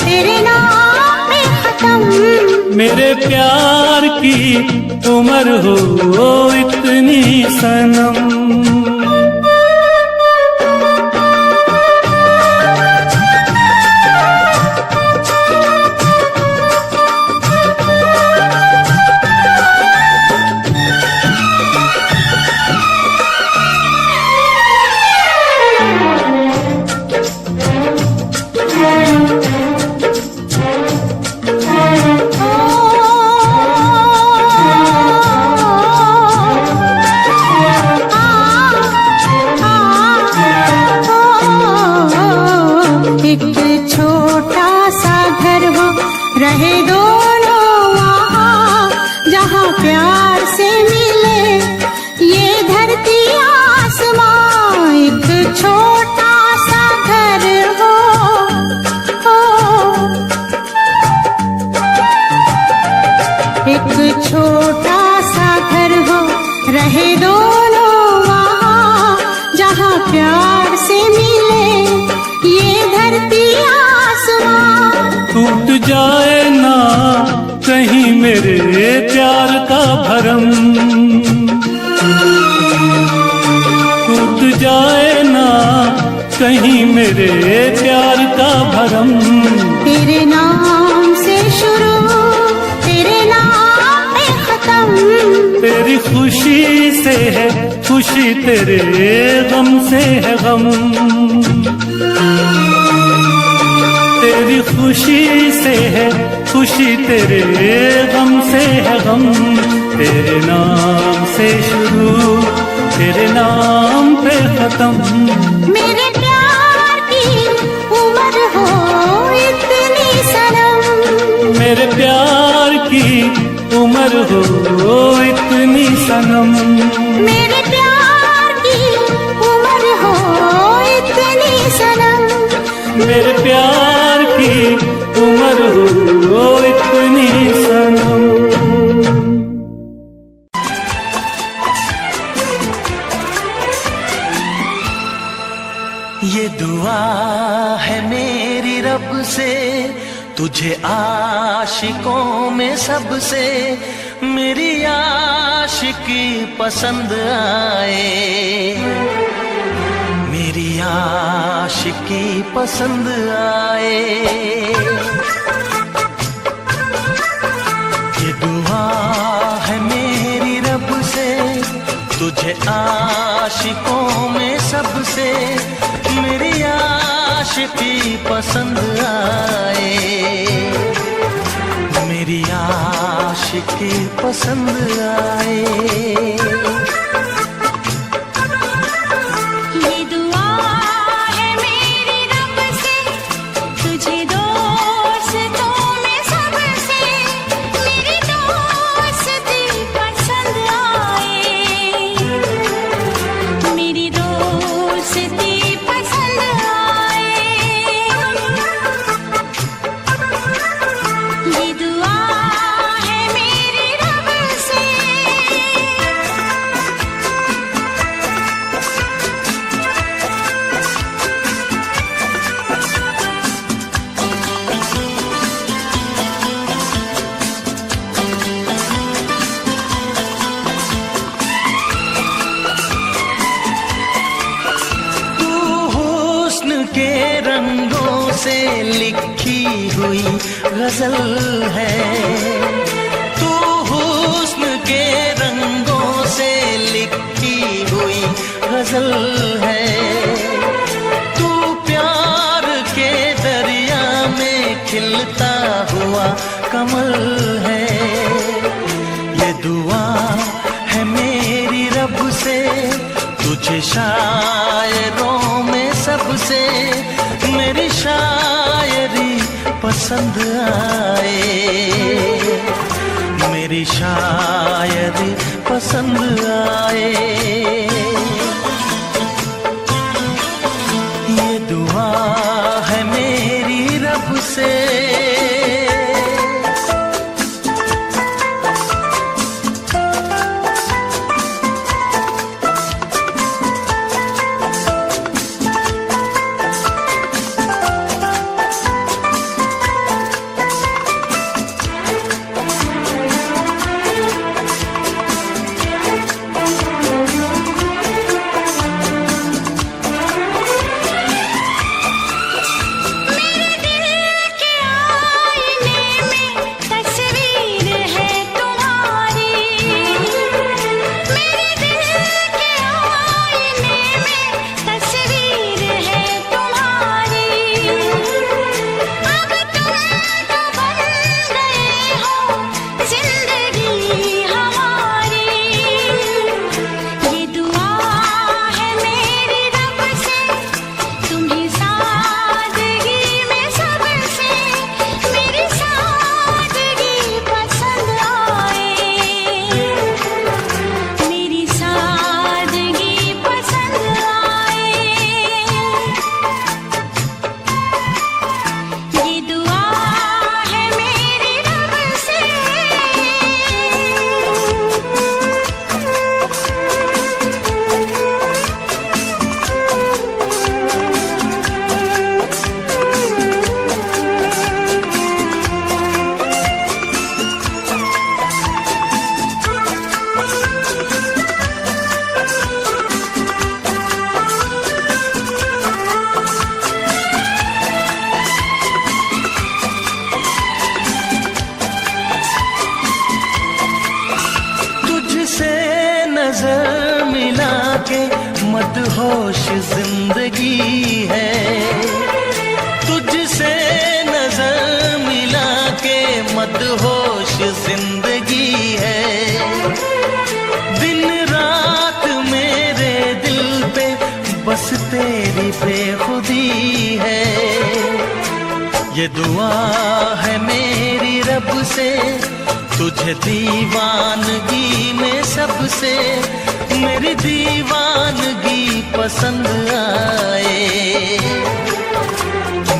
तेरे नाम पे खत्म। मेरे प्यार की उम्र हो इतनी सनम। एक छोटा सा घर हो, रहे दोनों वहाँ जहाँ प्यार से मिले ये धरती आसमां। एक छोटा सा घर हो, एक छोटा सा घर हो, रहे दोनों वहाँ जहाँ प्यार से मिले ये धरती आसमां। टूट जाए ना कहीं मेरे प्यार का भरम, टूट जाए ना कहीं मेरे प्यार का भरम। तेरे नाम से शुरू, तेरे नाम पे खत्म। तेरी खुशी से है खुशी, तेरे गम से है गम। तेरी खुशी से है खुशी, तेरे गम से है गम। तेरे नाम से शुरू, तेरे नाम पे खत्म। मेरे प्यार की उम्र हो इतनी सनम, मेरे प्यार की उम्र हो इतनी सनम। मेरे प्यार की उम्र हो इतनी सनम। मेरे प्यार की उम्र हो इतनी सनम। ये दुआ है मेरी रब से, तुझे आशिकों में सबसे मेरी आशिकी पसंद आए, मेरी आशिकी पसंद आए। ये दुआ है मेरी रब से, तुझे आशिकों में सबसे मेरी आशिकी पसंद आए, मेरी आशिकी पसंद आए। लिखी हुई गजल है, तू हुस्न के रंगों से लिखी हुई गजल है। तू प्यार के दरिया में खिलता हुआ कमल है। ये दुआ है मेरी रब से, तुझे शायरों में सबसे मेरी शायरी पसंद आए, मेरी शायरी पसंद आए। ये दुआ है मेरी रब से। नजर मिला के मदहोश जिंदगी है, तुझसे नजर मिला के मदहोश जिंदगी है। दिन रात मेरे दिल पे बस तेरी बेखुदी है। ये दुआ है मेरी रब से, तुझे दीवानगी में सबसे मेरी दीवानगी पसंद आए,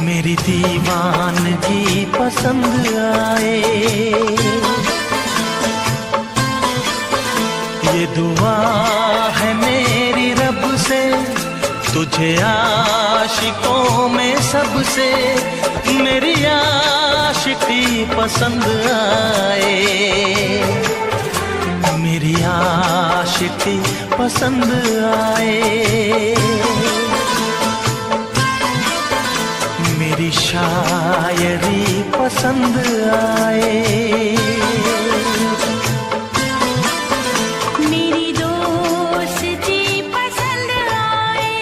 मेरी दीवानगी पसंद आए। ये दुआ है मेरी रब से, तुझे आशिकों में सबसे मेरी आशिकी पसंद आए, मेरी आशिकी पसंद आए। मेरी शायरी पसंद आए। मेरी दोस्ती पसंद आए।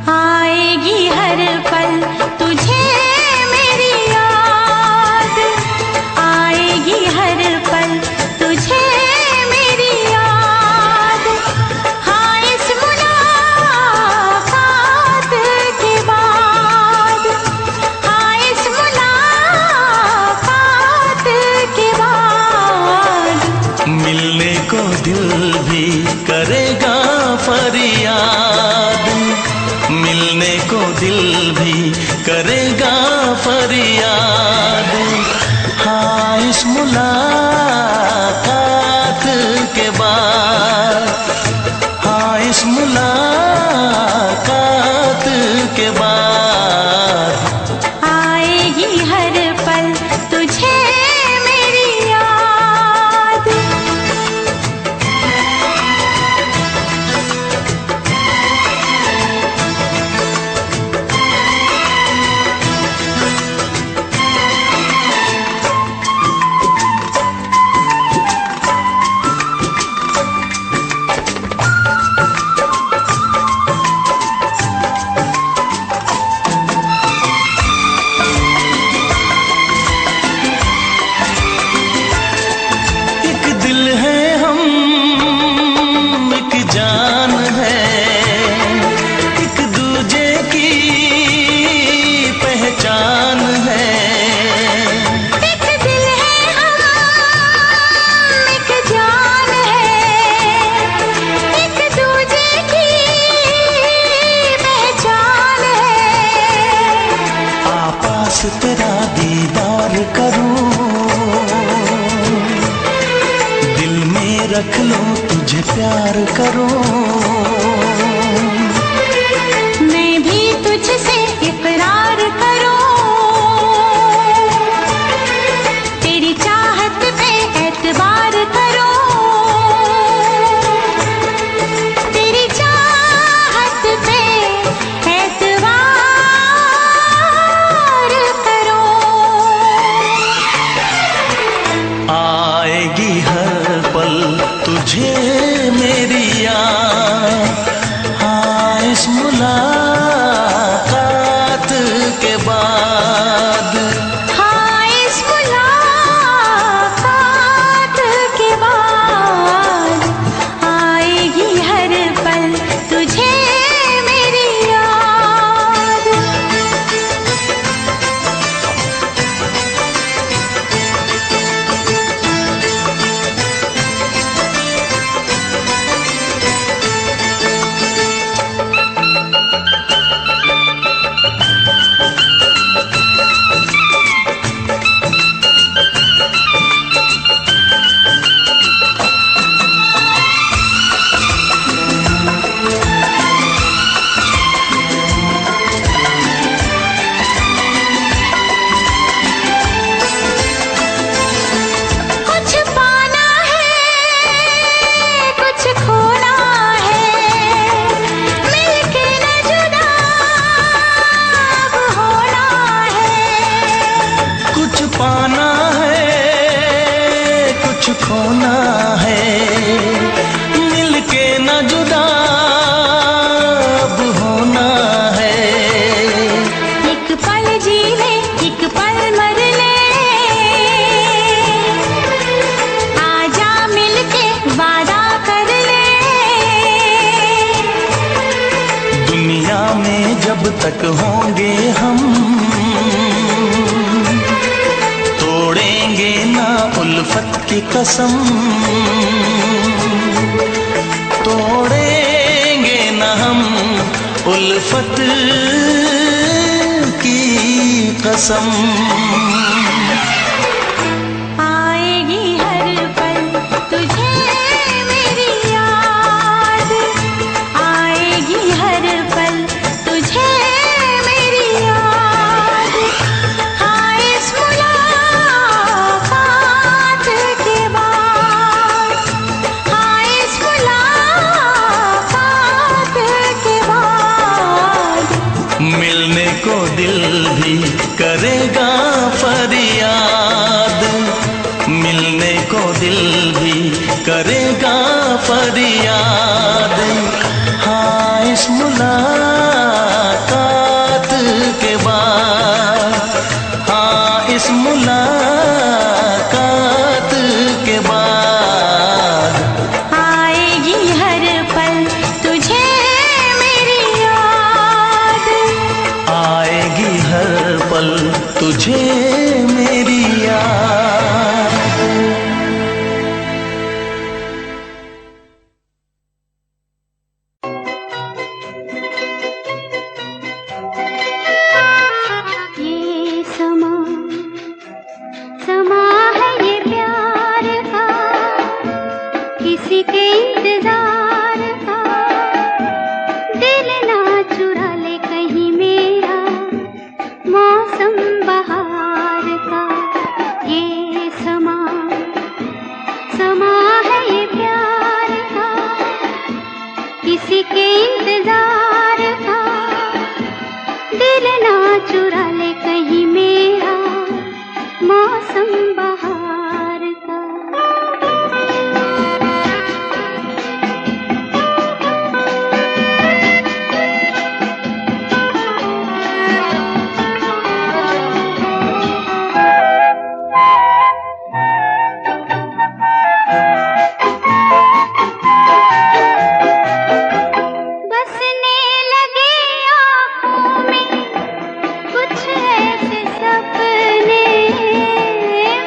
आएगी हर पल तुझे मेरी याद, आएगी हर पल तुझे मेरी याद। हाँ इस मुलाकात के बाद, हाँ इस मुलाकात के बाद मिलने को दिल भी करेगा फरियाद, मिलने को दिल भी करेगा फरियाद। हाँ इस मुलाकात के बाद, हाँ इस मुलाकात के बाद आएगी हर पल तुझे मेरी याद। एक दिल है हम, एक जान है, एक दूजे की पहचान है। एक दिल है हम, एक जान है, एक दूजे की पहचान है। आपास तेरा दीदार करूं, दिल में रख लो तुझे प्यार करूं। मैं भी तुझसे इकरार करूं, तेरी चाहत पे एतबार करूं, तेरी चाहत पे एतबार करूं। आएगी हर पल तुझे मेरी याद, कुछ खोना है, मिलके न जुदा अब होना है। एक पल जी ले, एक पल मर ले, आजा मिलके वादा कर ले। दुनिया में जब तक होंगे हम, तोड़ेंगे ना उल्फत की कसम, तोड़ेंगे ना हम उल्फत की कसम। आएगी हर पल तुझे मेरी याद, आएगी हर पल तुझे मेरी याद। हाँ इस मुलाकात के बाद, हाँ इस मुलाकात के बाद, मिलने को दिल भी करेगा फरियाद, मिलने को दिल भी करेगा फरियाद। हाँ इस मुलाकात के बाद, हाँ इस मुलाकात के बाद, आएगी हर पल तुझे मेरी याद, आएगी हर पल तुझे मेरी याद। ये समा समा है ये प्यार का, किसी के इंतजार का। दिल ना चुरा ले कहीं मेरा, मौसम बहार का। ये समा समा है ये प्यार का, किसी के इंतजार का। दिल ना चुरा ले कहीं मेरा, मौसम बहार का। बसने लगे आँखों में कुछ ऐसे सपने,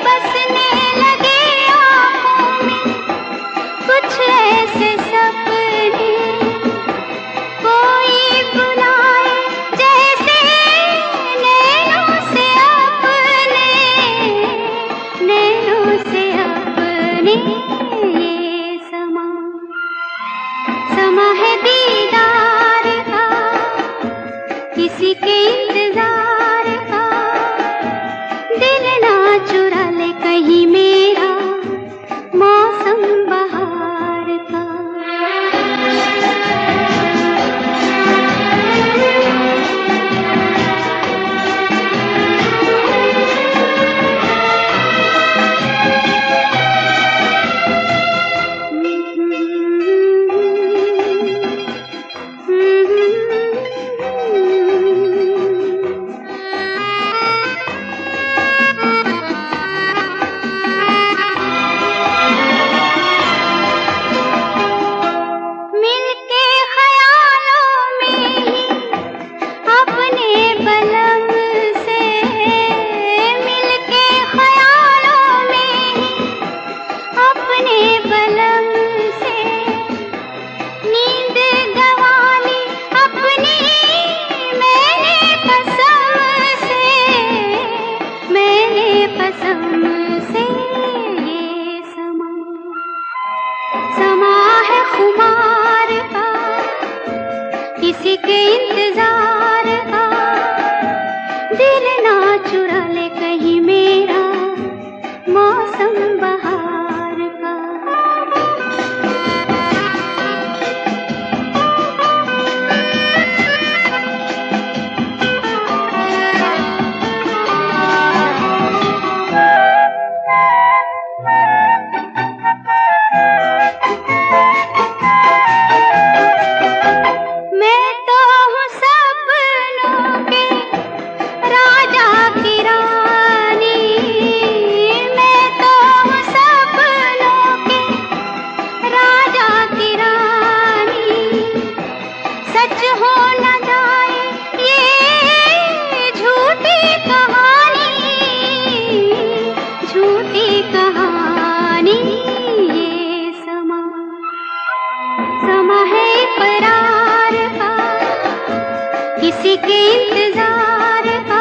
बसने लगे आँखों में कुछ ऐसे सपने। कोई बुलाए जैसे नैनों से अपने, नैनों से अपने। ये समा समा है दीदार का, किसी के इंतजार का। दिल ना चुरा ले कहीं मेरा, मौसम बहार का। मिलके ख्यालों में ही अपने बलम से, मिलके ख्यालों में ही अपने बलम से। नींद गंवाली अपनी मैंने कसम से, मैंने कसम से। ये समा समा है खुमार का, किसी के इंतजार का। दिल ना चुरा ले कहीं मेरा, मौसम बहार का। किसी के इंतजार का,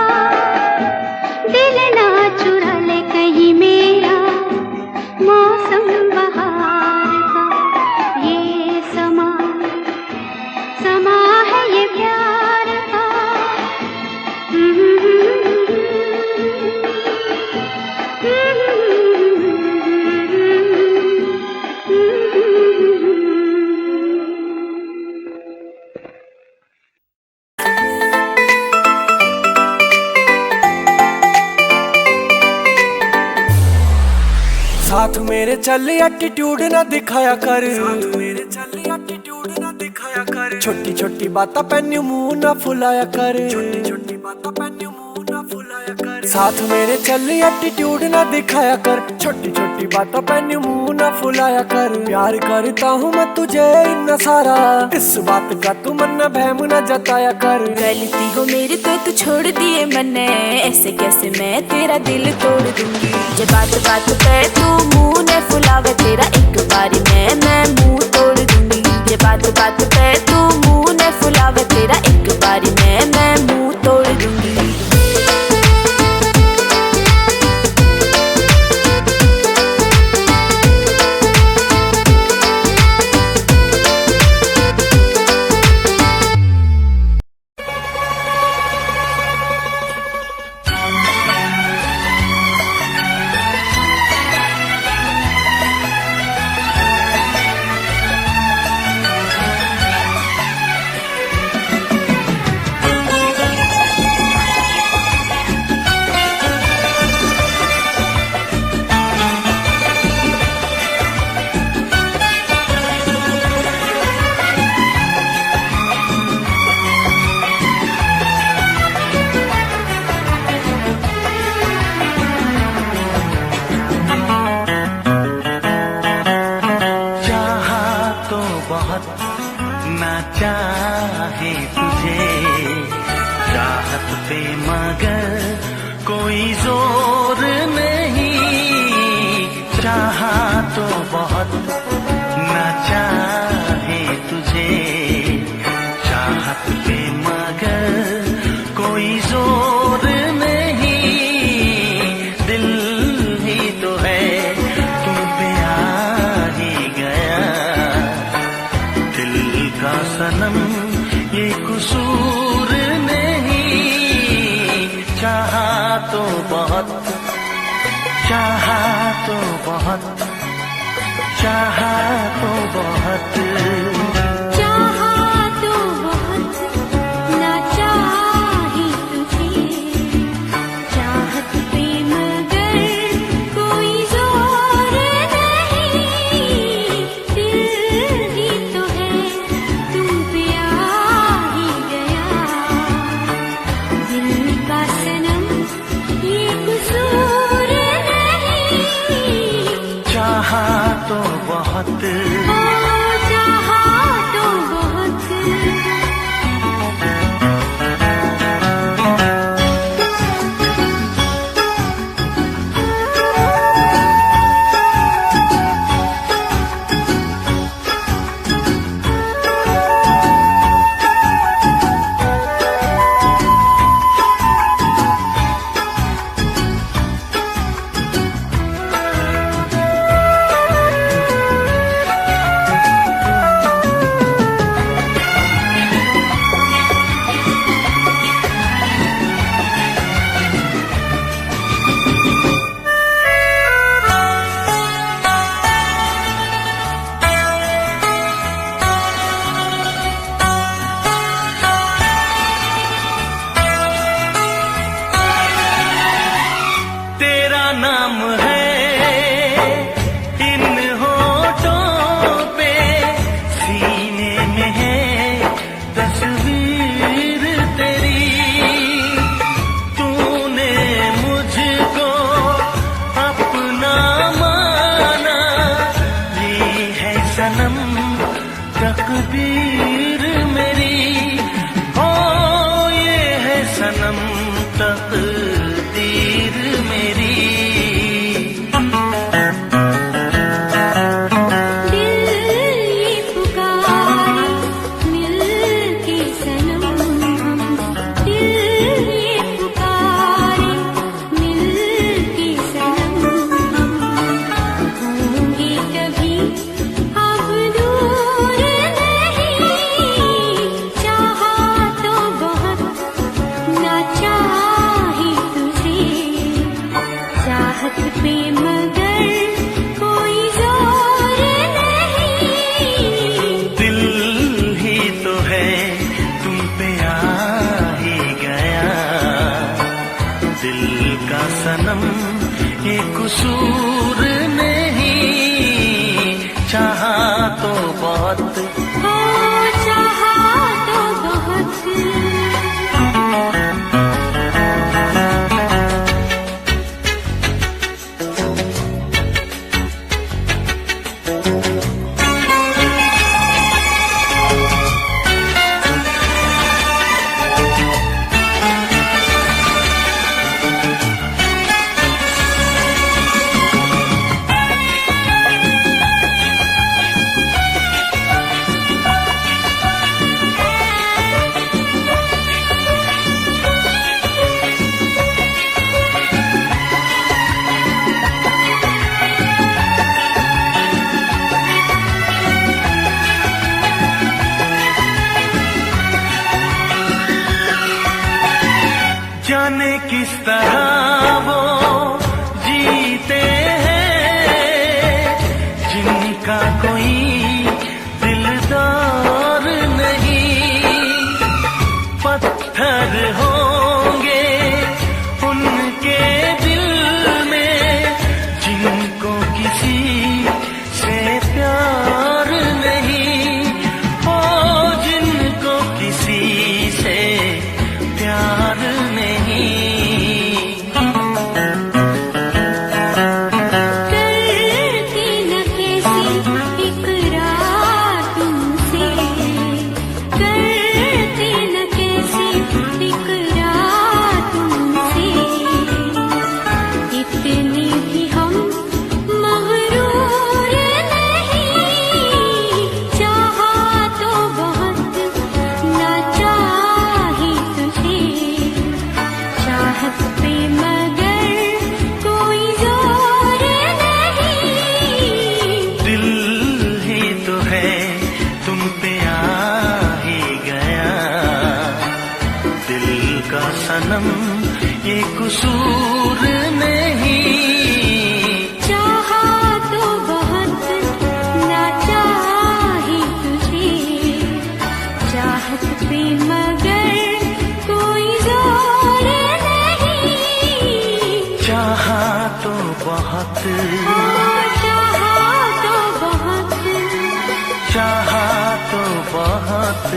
दिल ना चुरा ले कहीं मेरा मौसम बहार का। ये समा समा है ये प्यार का। साथ मेरे चल एटीट्यूड ना दिखाया कर, साथ मेरे चल एटीट्यूड ना दिखाया कर। छोटी छोटी बातें पे न्यू मुंह ना फुलाया कर, छोटी छोटी बातें पे न्यू मुंह ना फुलाया कर। साथ मेरे चल एटीट्यूड ना दिखाया कर, छोटी छोटी बातों पे न्यू मुंह ना फुलाया कर। प्यार करता हूँ मैं तुझे इतना सारा, इस बात का तू मन न बहम न जताया कर। गलती हो मेरी तो तू छोड़ दिए मैंने, ऐसे कैसे मैं तेरा दिल तोड़ दूंगी। ये बात बात पे तू मुंह ने फुलावे, तेरा एक बारी मैं मुंह तोड़ दूंगी। ये बात बात पे तू मुंह ने फुलावे, तेरा एक बारी मैं मुंह तोड़ दूंगी। ना चाहे तुझे चाहत पे मगर कोई जोर नहीं। चाहा तो बहुत ना चाहे तुझे चाहत पे मगर कोई जोर नहीं। दिल ही तो है तुम पे आ ही गया, दिल का सनम ये कसूर नहीं। चाहा तो बहुत, चाहा तो बहुत, चाहा तो बहुत, चाहा तो बहुत ना चाहे तुझे चाहत पे मगर कोई जोर नहीं। दिल ही तो है तुम पे आ ही गया, दिल का सनम ये कसूर नहीं। चाहा तो बहुत, चाहा तो बहुत। तेरा नाम है इन होठों पे, सीने में है तस्वीर तेरी। तूने मुझको अपना माना, ये है सनम तकदीर मेरी। हो ये है सनम तकदीर मेरी। दिल ये पुकारे मिल के सनम, हम सनम ये कसूर नहीं, चाहा तो बहुत हो चाहा तो बहुत। जाने किस तरह वो जीते हैं जिनका कोई दिलदार नहीं, पत्थर होंगे उनके दिल में जिनको किसी से प्यार नहीं, ओ जिनको किसी से प्यार नहीं। करती न कैसी इकरार तुमसे, करती न कैसी इकरार तुमसे, इतने भी हम मगरूर नहीं, चाहा तो बहुत ना चाहे तुझे, चाहत पे मगर कोई जोर नहीं। दिल ही तो है तुम पे आ ही गया, दिल का सनम ये कसूर नहीं, चाहा तो बहुत ना चाहे तुझे, चाहत पे मगर कोई जोर नहीं। चाहा तो बहुत, चाहा तो बहुत। चाहा तो बहुत।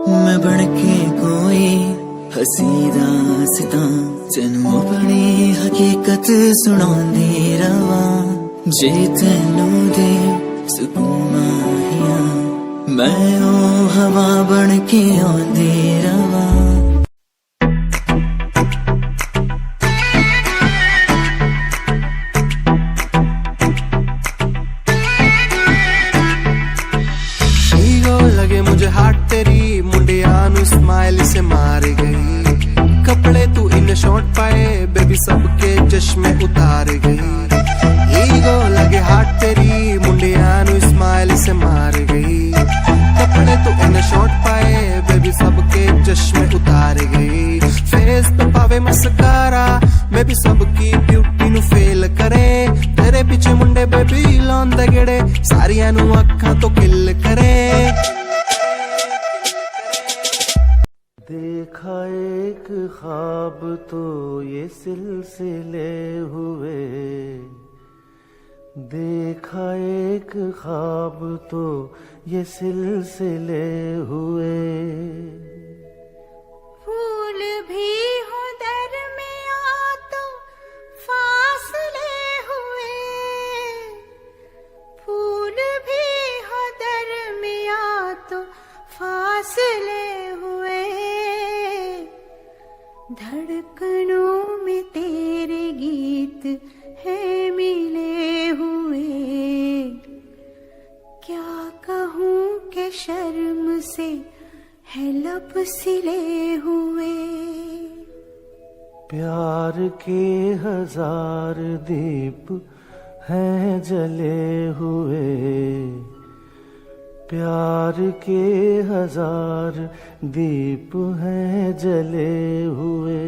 मैं बनके कोई हसी दास्तां तेनू अपनी हकीकत सुनांदी रवां, जे तेनू दे सुकून माहिया मैं ओ हवा बनके आंदी रवां। लगे मुझे हाट तेरी मुंडिया नु स्माइल से मार गई, कपड़े तू इन शॉर्ट पाए बेबी सबके चश्मे उतार गई। ईगो लगे हाट तेरी मुंडिया नु स्माइल से मार गई, कपड़े तू इन शॉर्ट पाए बेबी सबके चश्मे उतार गई। फेस पे पावे मस्कारा बेबी सबकी ब्यूटी नु फेल करे, तेरे पीछे मुंडे बेबी लौंदे गेड़े सारियां नु अखां तो किल करे। देखा एक ख्वाब तो ये सिलसिले हुए, देखा एक ख्वाब तो ये सिलसिले हुए। फूल भी हो दरमियां तो फासले हुए, धड़कनों में तेरे गीत है मिले हुए। क्या कहूँ कि शर्म से है लब सिले हुए। प्यार के हजार दीप हैं जले हुए, प्यार के हजार दीप हैं जले हुए।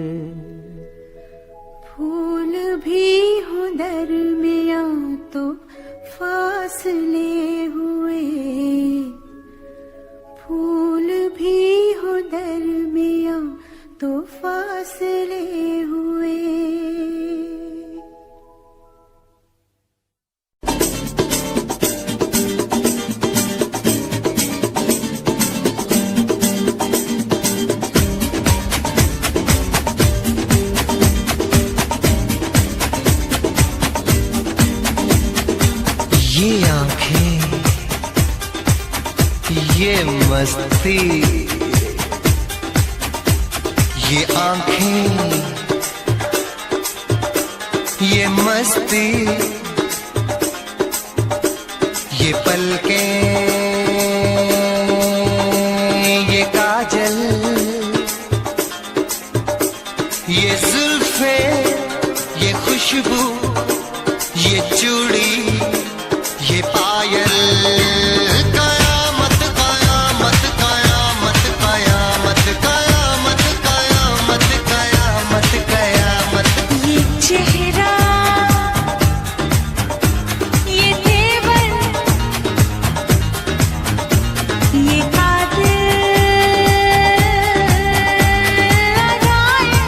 फूल भी हो दरमिया तो फासले हुए, फूल भी हो दरमिया तो फासले हुए। ये आंखें, ये मस्ती, ये आंखें, ये मस्ती, ये पलकें, ये काजल, ये जुल्फे, ये खुशबू, ये चूड़ी, ये पायल। कयामत कयामत कयामत कयामत कयामत कयामत कयामत कयामत। ये चेहरा, ये तेवर, ये कातिल अदाएं,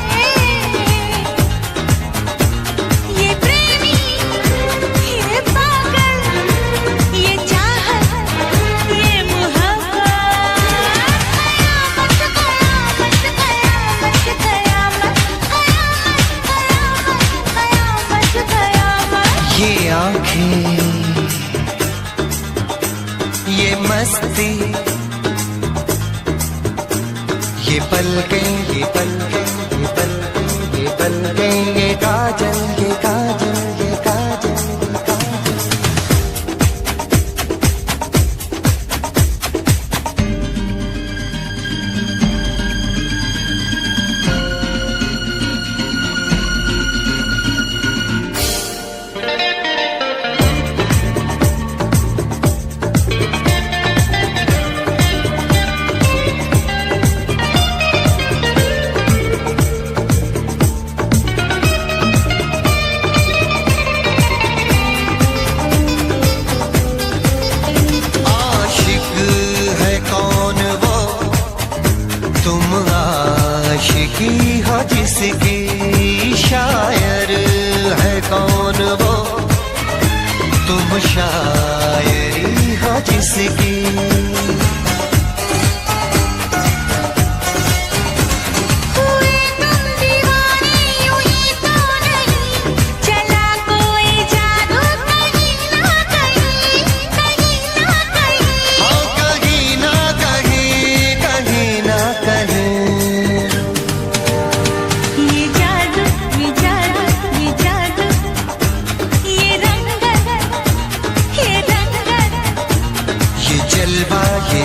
ये प्रेमी, ये पागल, ये चाहत, ये मोहब्बत। कयामत कयामत कयामत कयामत कयामत कयामत। ये आंखें, ये मस्ती, ये पलकें, ये पलकें, ये पलकें, ये पलकें, ये काजल, ये काजल, ये काजल, ये काजल। आशिक है कौन वो, तुम आशिकी हो जिसकी, शायर है कौन वो, तुम शायरी हो जिसकी। हुए तुम दीवाने यूं ही तो नहीं, चला कोई जादू कहीं ना कहीं, कहीं ना कहीं। हाँ कहीं ना कहीं, कहीं ना कहीं। ये जादू, ये जादू, ये जादू, ये रंगत, ये रंगत। ये जलवा, ये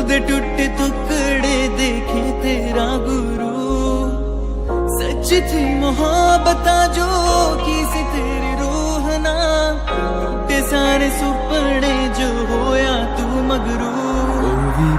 दे टूटे टुकड़े देखे तेरा गुरु। सच थी मोहब्बत जो की सी तेरी रूह ना, टूटे सारे सुपने जो होया तू मगरू। ओ भी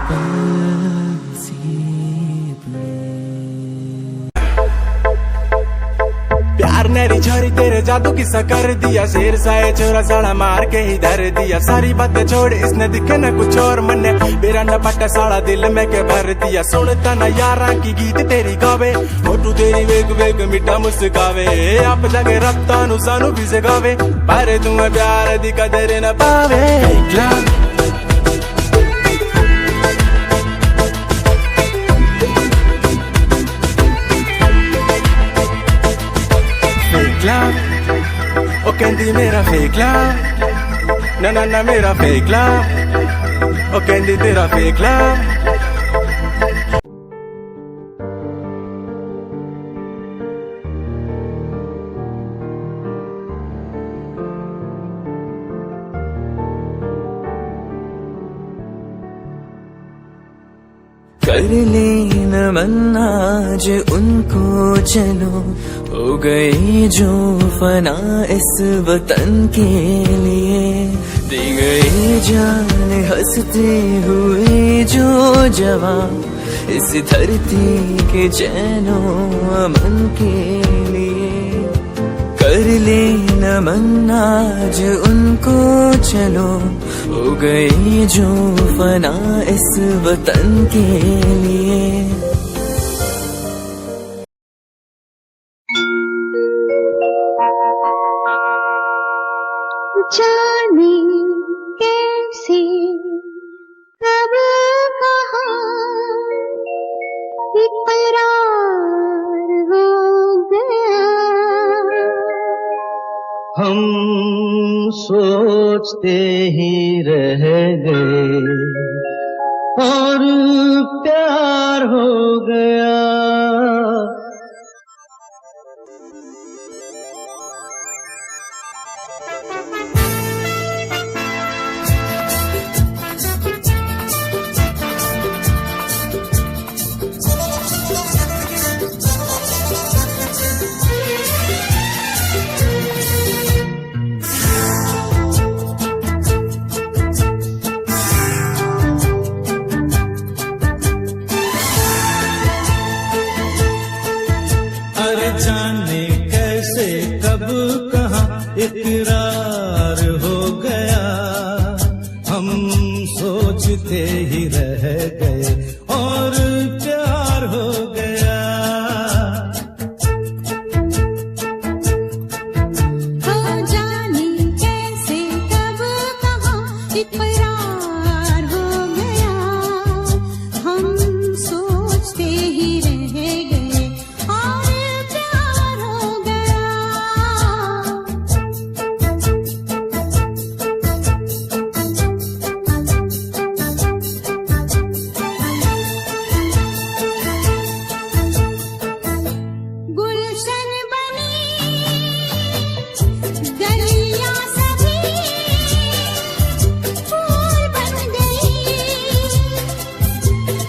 प्यार नेरी छोरी तेरे जादू किस्सा कर दिया, शेर साए छोरा साड़ा मार के ही धर दिया। सारी बातें छोड़ इसने दिखे न कुछ और मन, मेरा न पटा साड़ा दिल में के भर दिया। सुनता न यारा की गीत तेरी गावे, फोटू तेरी वेग वेग मिठा मुस्कावे। आप जाके रफ्ता नु सानू भी सगावे, पर तू प्यार दी कदर न पावे। ओ कहंदी मेरा फेक लव, ना ना ना मेरा फेक लव। ओ कहंदी तेरा फेक लव। कर ले नमन आज उनको चलो, हो गए जो फना इस वतन के लिए। दी गई जान हंसते हुए जो जवान, इस धरती के चैनो अमन के लिए। कर ले नमन आज उनको चलो, हो गए जो फना इस वतन के लिए। जाने कैसे कब कहाँ इकरार हो गया। हम सोचते ही रह गए और प्यार हो गया। जाने कैसे कब कहाँ इकरार हो गया। हम सोचते ही रह गए और प्यार हो गया। हो जाने कैसे कब कहाँ इकरार हो गया। हम सोचते ही रह गए और प्यार हो गया। गुलशन बनी गलियां सभी फूल बन गई,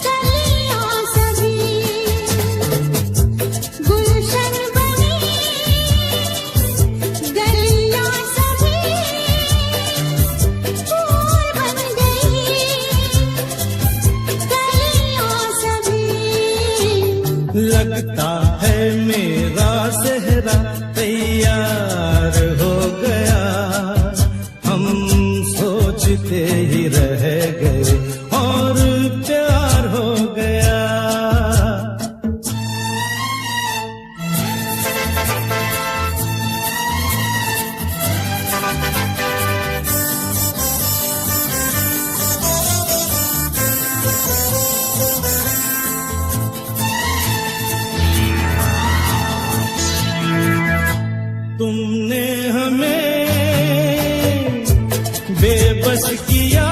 गलियां सभी गुलशन बनी गलियां सभी फूल बन गई, गलियां सभी। लगता है मेरा सेहरा तैयार हो गया। हम सोचते ही रह गए और प्यार हो गया। तुमने हमें बेबस किया,